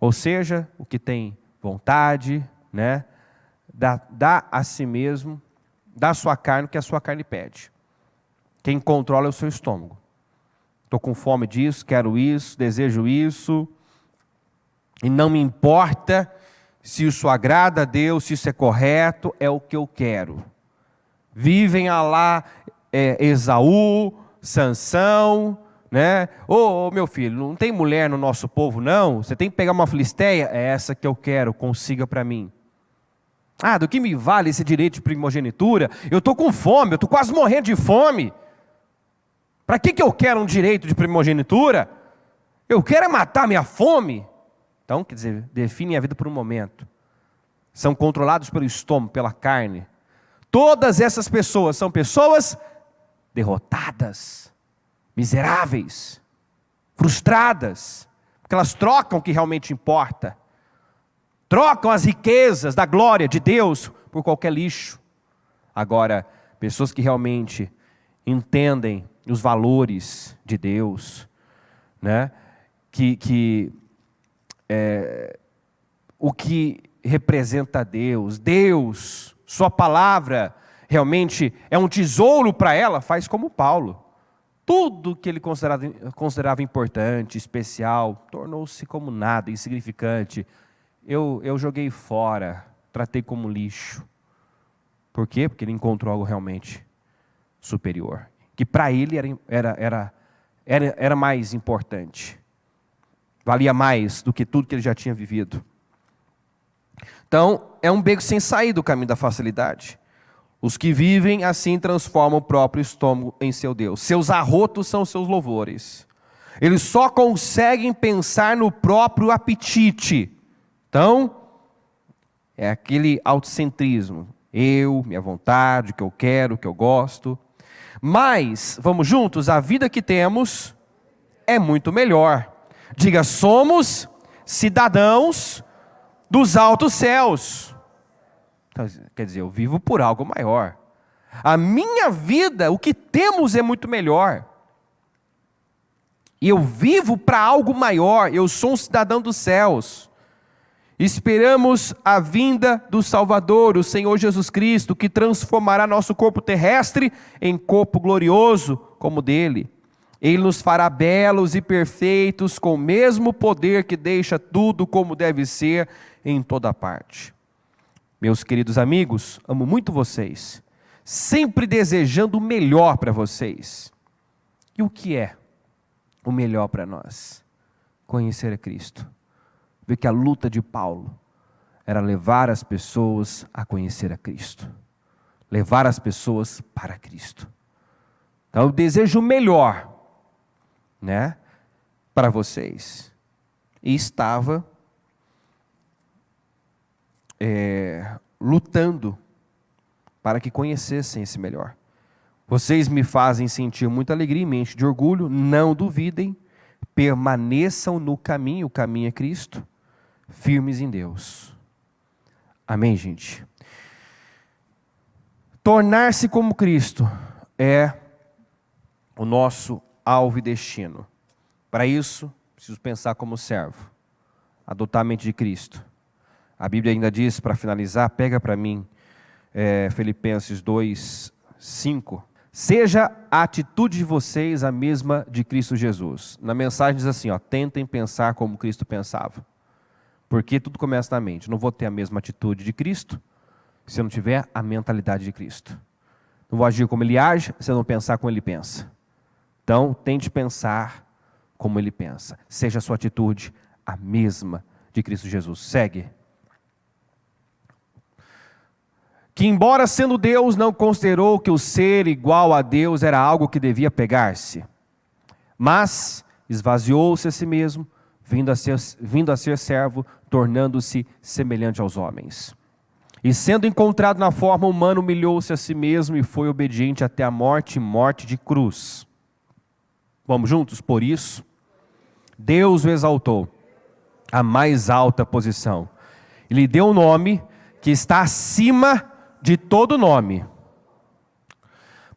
Ou seja, o que tem vontade, né, dá a si mesmo, dá a sua carne o que a sua carne pede. Quem controla é o seu estômago. Estou com fome disso, quero isso, desejo isso, e não me importa se isso agrada a Deus, se isso é correto, é o que eu quero. Vivem a lá Esaú, Sansão, né? Ô meu filho, não tem mulher no nosso povo não? Você tem que pegar uma filisteia? É essa que eu quero, consiga para mim. Ah, do que me vale esse direito de primogenitura? Eu estou com fome, eu estou quase morrendo de fome. Para que eu quero um direito de primogenitura? Eu quero é matar minha fome. Então, quer dizer, definem a vida por um momento. São controlados pelo estômago, pela carne. Todas essas pessoas são pessoas derrotadas, miseráveis, frustradas, porque elas trocam o que realmente importa. Trocam as riquezas da glória de Deus por qualquer lixo. Agora, pessoas que realmente entendem os valores de Deus, né? O que representa Deus, sua palavra realmente é um tesouro para ela, faz como Paulo. Tudo que ele considerava importante, especial, tornou-se como nada, insignificante. Eu joguei fora, tratei como lixo. Por quê? Porque ele encontrou algo realmente superior, que para ele era mais importante, valia mais do que tudo que ele já tinha vivido. Então, é um beco sem saída do caminho da facilidade. Os que vivem assim transformam o próprio estômago em seu Deus. Seus arrotos são seus louvores. Eles só conseguem pensar no próprio apetite. Então, é aquele autocentrismo. Eu, minha vontade, o que eu quero, o que eu gosto. Mas, vamos juntos, a vida que temos é muito melhor. Diga, somos cidadãos dos altos céus. Então, quer dizer, eu vivo por algo maior. A minha vida, o que temos é muito melhor. E eu vivo para algo maior. Eu sou um cidadão dos céus. Esperamos a vinda do Salvador, o Senhor Jesus Cristo, que transformará nosso corpo terrestre em corpo glorioso como o dele. Ele nos fará belos e perfeitos com o mesmo poder que deixa tudo como deve ser em toda parte. Meus queridos amigos, amo muito vocês, sempre desejando o melhor para vocês. E o que é o melhor para nós? Conhecer a Cristo. Ver que a luta de Paulo era levar as pessoas a conhecer a Cristo. Levar as pessoas para Cristo. Então eu desejo o melhor, né, para vocês. E estava lutando para que conhecessem esse melhor. Vocês me fazem sentir muita alegria e me enchem de orgulho. Não duvidem, permaneçam no caminho, o caminho é Cristo, firmes em Deus. Amém, gente? Tornar-se como Cristo é o nosso alvo e destino. Para isso, preciso pensar como servo, adotar a mente de Cristo. A Bíblia ainda diz, para finalizar, pega para mim, Filipenses 2:5. Seja a atitude de vocês a mesma de Cristo Jesus. Na mensagem diz assim, tentem pensar como Cristo pensava. Porque tudo começa na mente. Não vou ter a mesma atitude de Cristo se eu não tiver a mentalidade de Cristo. Não vou agir como Ele age se eu não pensar como Ele pensa. Então, tente pensar como Ele pensa. Seja a sua atitude a mesma de Cristo Jesus. Segue. Que embora sendo Deus, não considerou que o ser igual a Deus era algo que devia pegar-se. Mas esvaziou-se a si mesmo, vindo a ser servo, tornando-se semelhante aos homens. E sendo encontrado na forma humana, humilhou-se a si mesmo e foi obediente até a morte, morte de cruz. Vamos juntos? Por isso, Deus o exaltou à mais alta posição. E lhe deu um nome que está acima de todo nome,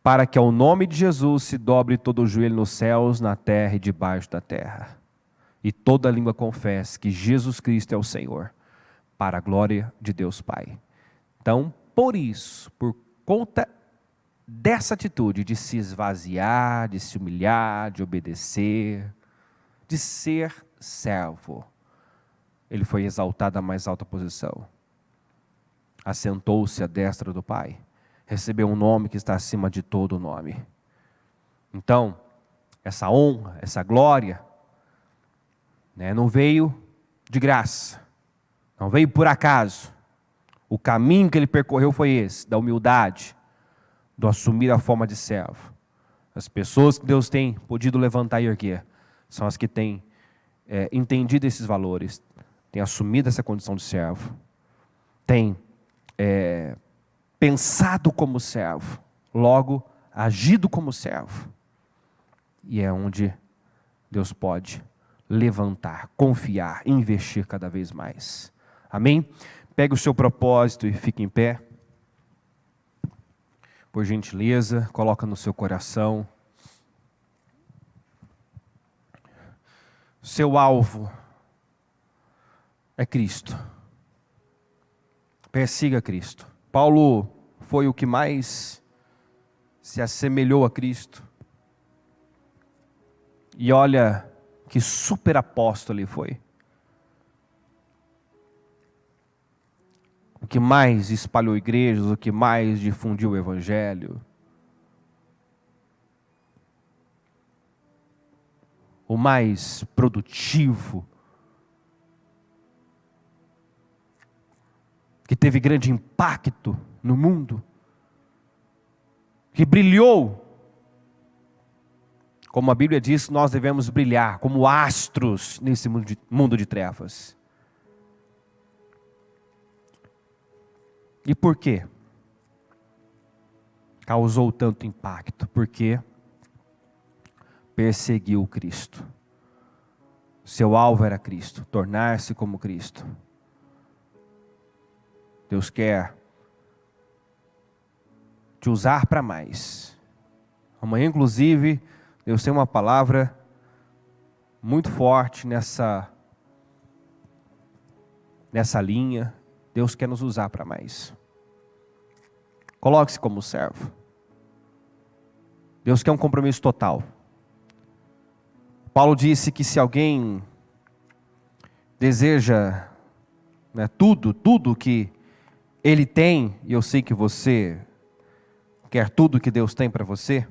para que ao nome de Jesus se dobre todo o joelho nos céus, na terra e debaixo da terra. E toda língua confesse que Jesus Cristo é o Senhor, para a glória de Deus Pai. Então, por isso, por conta dessa atitude de se esvaziar, de se humilhar, de obedecer, de ser servo, ele foi exaltado à mais alta posição. Assentou-se à destra do Pai, recebeu um nome que está acima de todo nome. Então, essa honra, essa glória, não veio de graça, não veio por acaso. O caminho que ele percorreu foi esse, da humildade, do assumir a forma de servo. As pessoas que Deus tem podido levantar e erguer são as que têm entendido esses valores, têm assumido essa condição de servo, têm pensado como servo, logo agido como servo. E é onde Deus pode levantar, confiar, investir cada vez mais. Amém? Pegue o seu propósito e fique em pé. Por gentileza, coloca no seu coração. Seu alvo é Cristo. Persiga Cristo. Paulo foi o que mais se assemelhou a Cristo. E olha que super apóstolo ele foi. O que mais espalhou igrejas, o que mais difundiu o evangelho. O mais produtivo. Que teve grande impacto no mundo. Que brilhou. Como a Bíblia diz, nós devemos brilhar como astros nesse mundo de trevas. E por quê? Causou tanto impacto? Porque perseguiu Cristo. Seu alvo era Cristo, tornar-se como Cristo. Deus quer te usar para mais. Amanhã, inclusive, Deus tem uma palavra muito forte nessa linha. Deus quer nos usar para mais. Coloque-se como servo. Deus quer um compromisso total. Paulo disse que se alguém deseja tudo que ele tem, e eu sei que você quer tudo que Deus tem para você,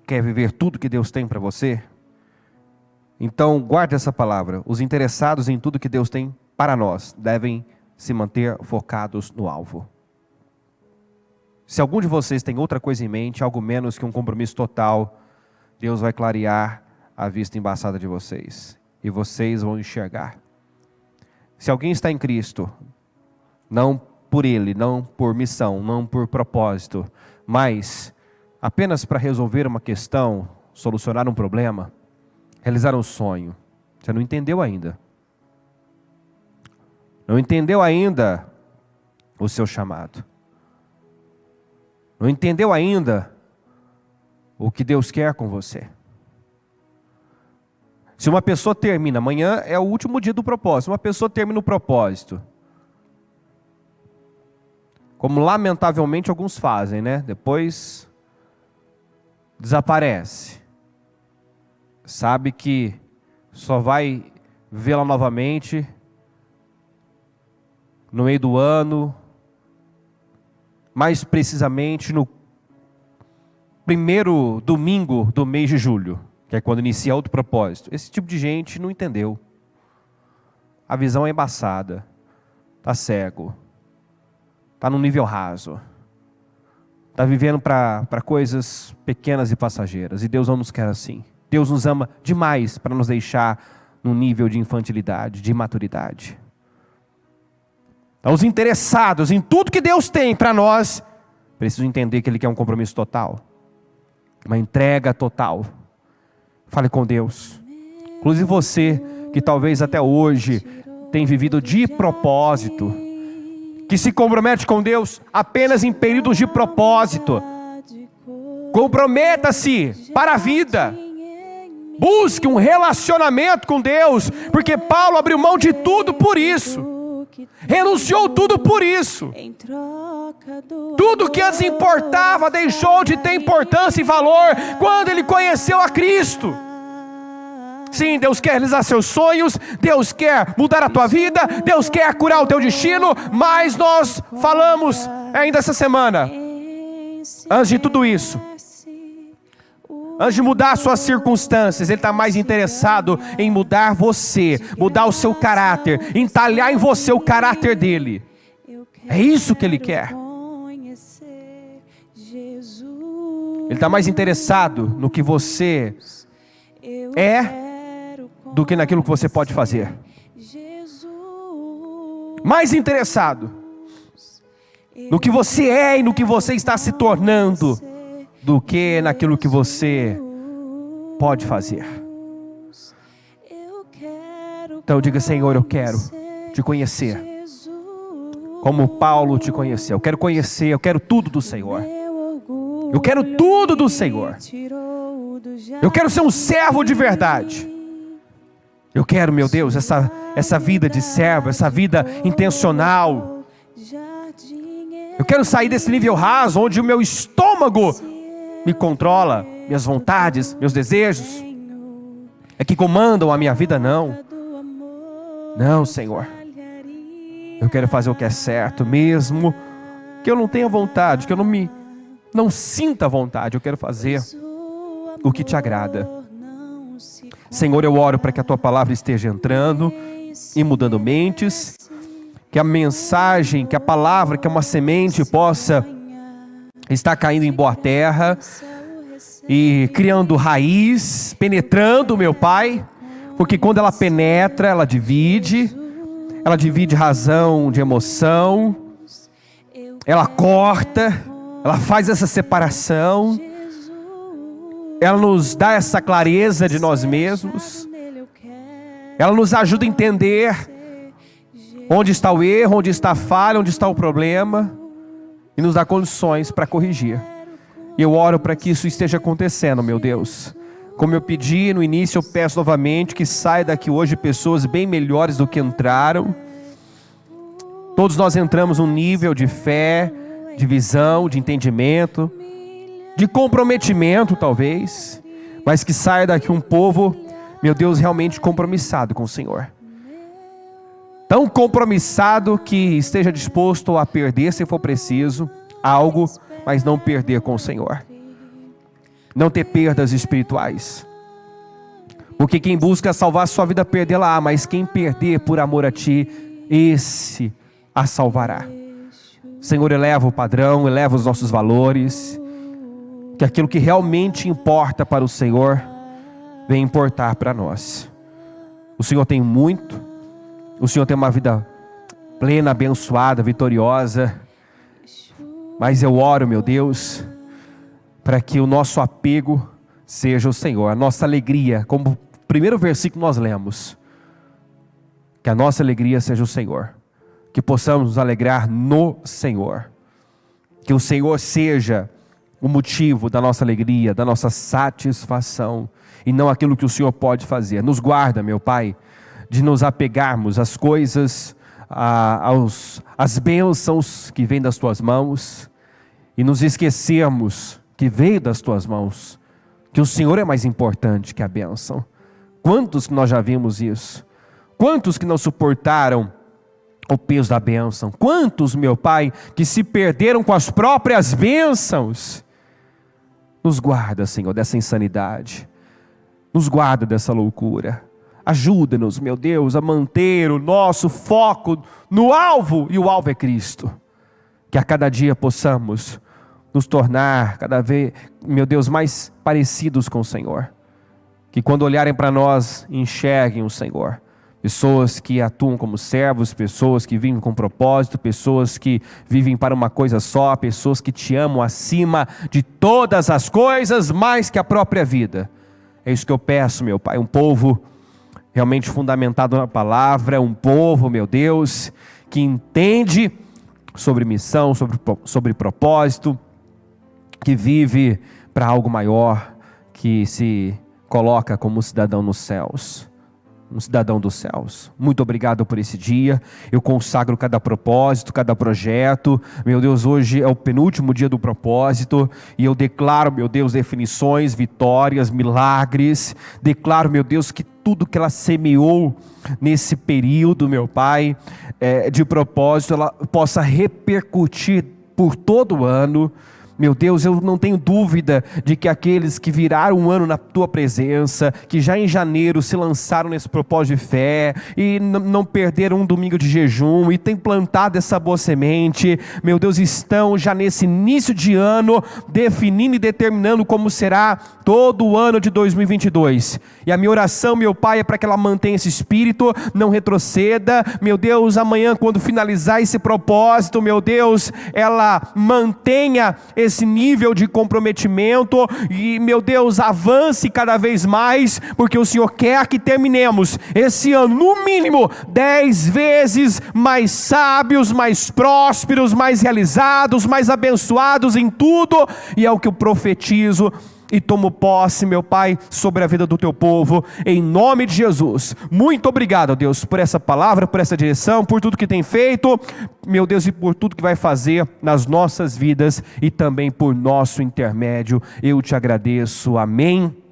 quer viver tudo que Deus tem para você, então guarde essa palavra. Os interessados em tudo que Deus tem para nós devem se manter focados no alvo. Se algum de vocês tem outra coisa em mente, algo menos que um compromisso total, Deus vai clarear a vista embaçada de vocês. E vocês vão enxergar. Se alguém está em Cristo, não por Ele, não por missão, não por propósito, mas apenas para resolver uma questão, solucionar um problema, realizar um sonho, você não entendeu ainda. Não entendeu ainda o seu chamado. Não entendeu ainda o que Deus quer com você. Se uma pessoa termina, amanhã é o último dia do propósito, uma pessoa termina o propósito, como lamentavelmente alguns fazem, depois desaparece. Sabe que só vai vê-la novamente no meio do ano, mais precisamente no primeiro domingo do mês de julho, que é quando inicia outro propósito. Esse tipo de gente não entendeu. A visão é embaçada, está cego, está num nível raso, está vivendo para coisas pequenas e passageiras, e Deus não nos quer assim. Deus nos ama demais para nos deixar num nível de infantilidade, de imaturidade. Então, os interessados em tudo que Deus tem para nós, precisam entender que Ele quer um compromisso total, uma entrega total. Fale com Deus. Inclusive você, que talvez até hoje tem vivido de propósito, que se compromete com Deus apenas em períodos de propósito. Comprometa-se para a vida. Busque um relacionamento com Deus, porque Paulo abriu mão de tudo por isso. Renunciou tudo por isso. Tudo que antes importava deixou de ter importância e valor quando ele conheceu a Cristo. Sim, Deus quer realizar seus sonhos, Deus quer mudar a tua vida, Deus quer curar o teu destino, mas nós falamos ainda essa semana, antes de tudo isso, Antes de mudar as suas circunstâncias, Ele está mais interessado em mudar você, mudar o seu caráter, entalhar em você o caráter dEle. É isso que Ele quer. Ele está mais interessado no que você é do que naquilo que você pode fazer. Mais interessado no que você é e no que você está se tornando do que naquilo que você pode fazer. Então diga: Senhor, eu quero te conhecer como Paulo te conheceu. Eu quero conhecer, eu quero tudo do Senhor. Eu quero tudo do Senhor. Eu quero ser um servo de verdade. Eu quero, meu Deus, essa vida de servo, essa vida intencional. Eu quero sair desse nível raso, onde o meu estômago me controla, minhas vontades, meus desejos é que comandam a minha vida. Não, Senhor. Eu quero fazer o que é certo, mesmo que eu não tenha vontade, que eu não sinta vontade. Eu quero fazer o que te agrada. Senhor, eu oro para que a Tua palavra esteja entrando e mudando mentes, que a mensagem, que a palavra, que é uma semente possa estar caindo em boa terra e criando raiz, penetrando, meu Pai, porque quando ela penetra, ela divide razão de emoção, ela corta, ela faz essa separação, ela nos dá essa clareza de nós mesmos, ela nos ajuda a entender onde está o erro, onde está a falha, onde está o problema, e nos dá condições para corrigir. E eu oro para que isso esteja acontecendo, meu Deus. Como eu pedi no início, eu peço novamente que saia daqui hoje pessoas bem melhores do que entraram. Todos nós entramos num nível de fé, de visão, de entendimento, de comprometimento talvez, mas que saia daqui um povo, meu Deus, realmente compromissado com o Senhor. Tão compromissado que esteja disposto a perder, se for preciso, algo, mas não perder com o Senhor. Não ter perdas espirituais. Porque quem busca salvar a sua vida, perdê-la, mas quem perder por amor a Ti, esse a salvará. Senhor, eleva o padrão, eleva os nossos valores, que aquilo que realmente importa para o Senhor, venha importar para nós. O Senhor tem muito, o Senhor tem uma vida plena, abençoada, vitoriosa, mas eu oro, meu Deus, para que o nosso apego seja o Senhor, a nossa alegria, como o primeiro versículo nós lemos, que a nossa alegria seja o Senhor, que possamos nos alegrar no Senhor, que o Senhor seja o motivo da nossa alegria, da nossa satisfação, e não aquilo que o Senhor pode fazer. Nos guarda, meu Pai, de nos apegarmos às coisas, às bênçãos que vêm das Tuas mãos, e nos esquecermos que veio das Tuas mãos, que o Senhor é mais importante que a bênção. Quantos que nós já vimos isso? Quantos que não suportaram o peso da bênção? Quantos, meu Pai, que se perderam com as próprias bênçãos? Nos guarda, Senhor, dessa insanidade. Nos guarda dessa loucura. Ajuda-nos, meu Deus, a manter o nosso foco no alvo, e o alvo é Cristo. Que a cada dia possamos nos tornar cada vez, meu Deus, mais parecidos com o Senhor. Que quando olharem para nós, enxerguem o Senhor. Pessoas que atuam como servos, pessoas que vivem com propósito, pessoas que vivem para uma coisa só, pessoas que Te amam acima de todas as coisas, mais que a própria vida. É isso que eu peço, meu Pai, um povo realmente fundamentado na palavra, um povo, meu Deus, que entende sobre missão, sobre propósito, que vive para algo maior, que se coloca como cidadão nos céus. Um cidadão dos céus. Muito obrigado por esse dia. Eu consagro cada propósito, cada projeto. Meu Deus, hoje é o penúltimo dia do propósito, e eu declaro, meu Deus, definições, vitórias, milagres. Declaro, meu Deus, que tudo que ela semeou nesse período, meu Pai, de propósito, ela possa repercutir por todo o ano. Meu Deus, eu não tenho dúvida de que aqueles que viraram um ano na tua presença, que já em janeiro se lançaram nesse propósito de fé e não perderam um domingo de jejum e têm plantado essa boa semente, meu Deus, estão já nesse início de ano definindo e determinando como será todo o ano de 2022. E a minha oração, meu Pai, é para que ela mantenha esse espírito, não retroceda. Meu Deus, amanhã quando finalizar esse propósito, meu Deus, ela mantenha esse nível de comprometimento e, meu Deus, avance cada vez mais, porque o Senhor quer que terminemos esse ano, no mínimo, 10 vezes mais sábios, mais prósperos, mais realizados, mais abençoados em tudo, e é o que eu profetizo e tomo posse, meu Pai, sobre a vida do teu povo, em nome de Jesus. Muito obrigado, Deus, por essa palavra, por essa direção, por tudo que tem feito, meu Deus, e por tudo que vai fazer nas nossas vidas e também por nosso intermédio. Eu te agradeço, amém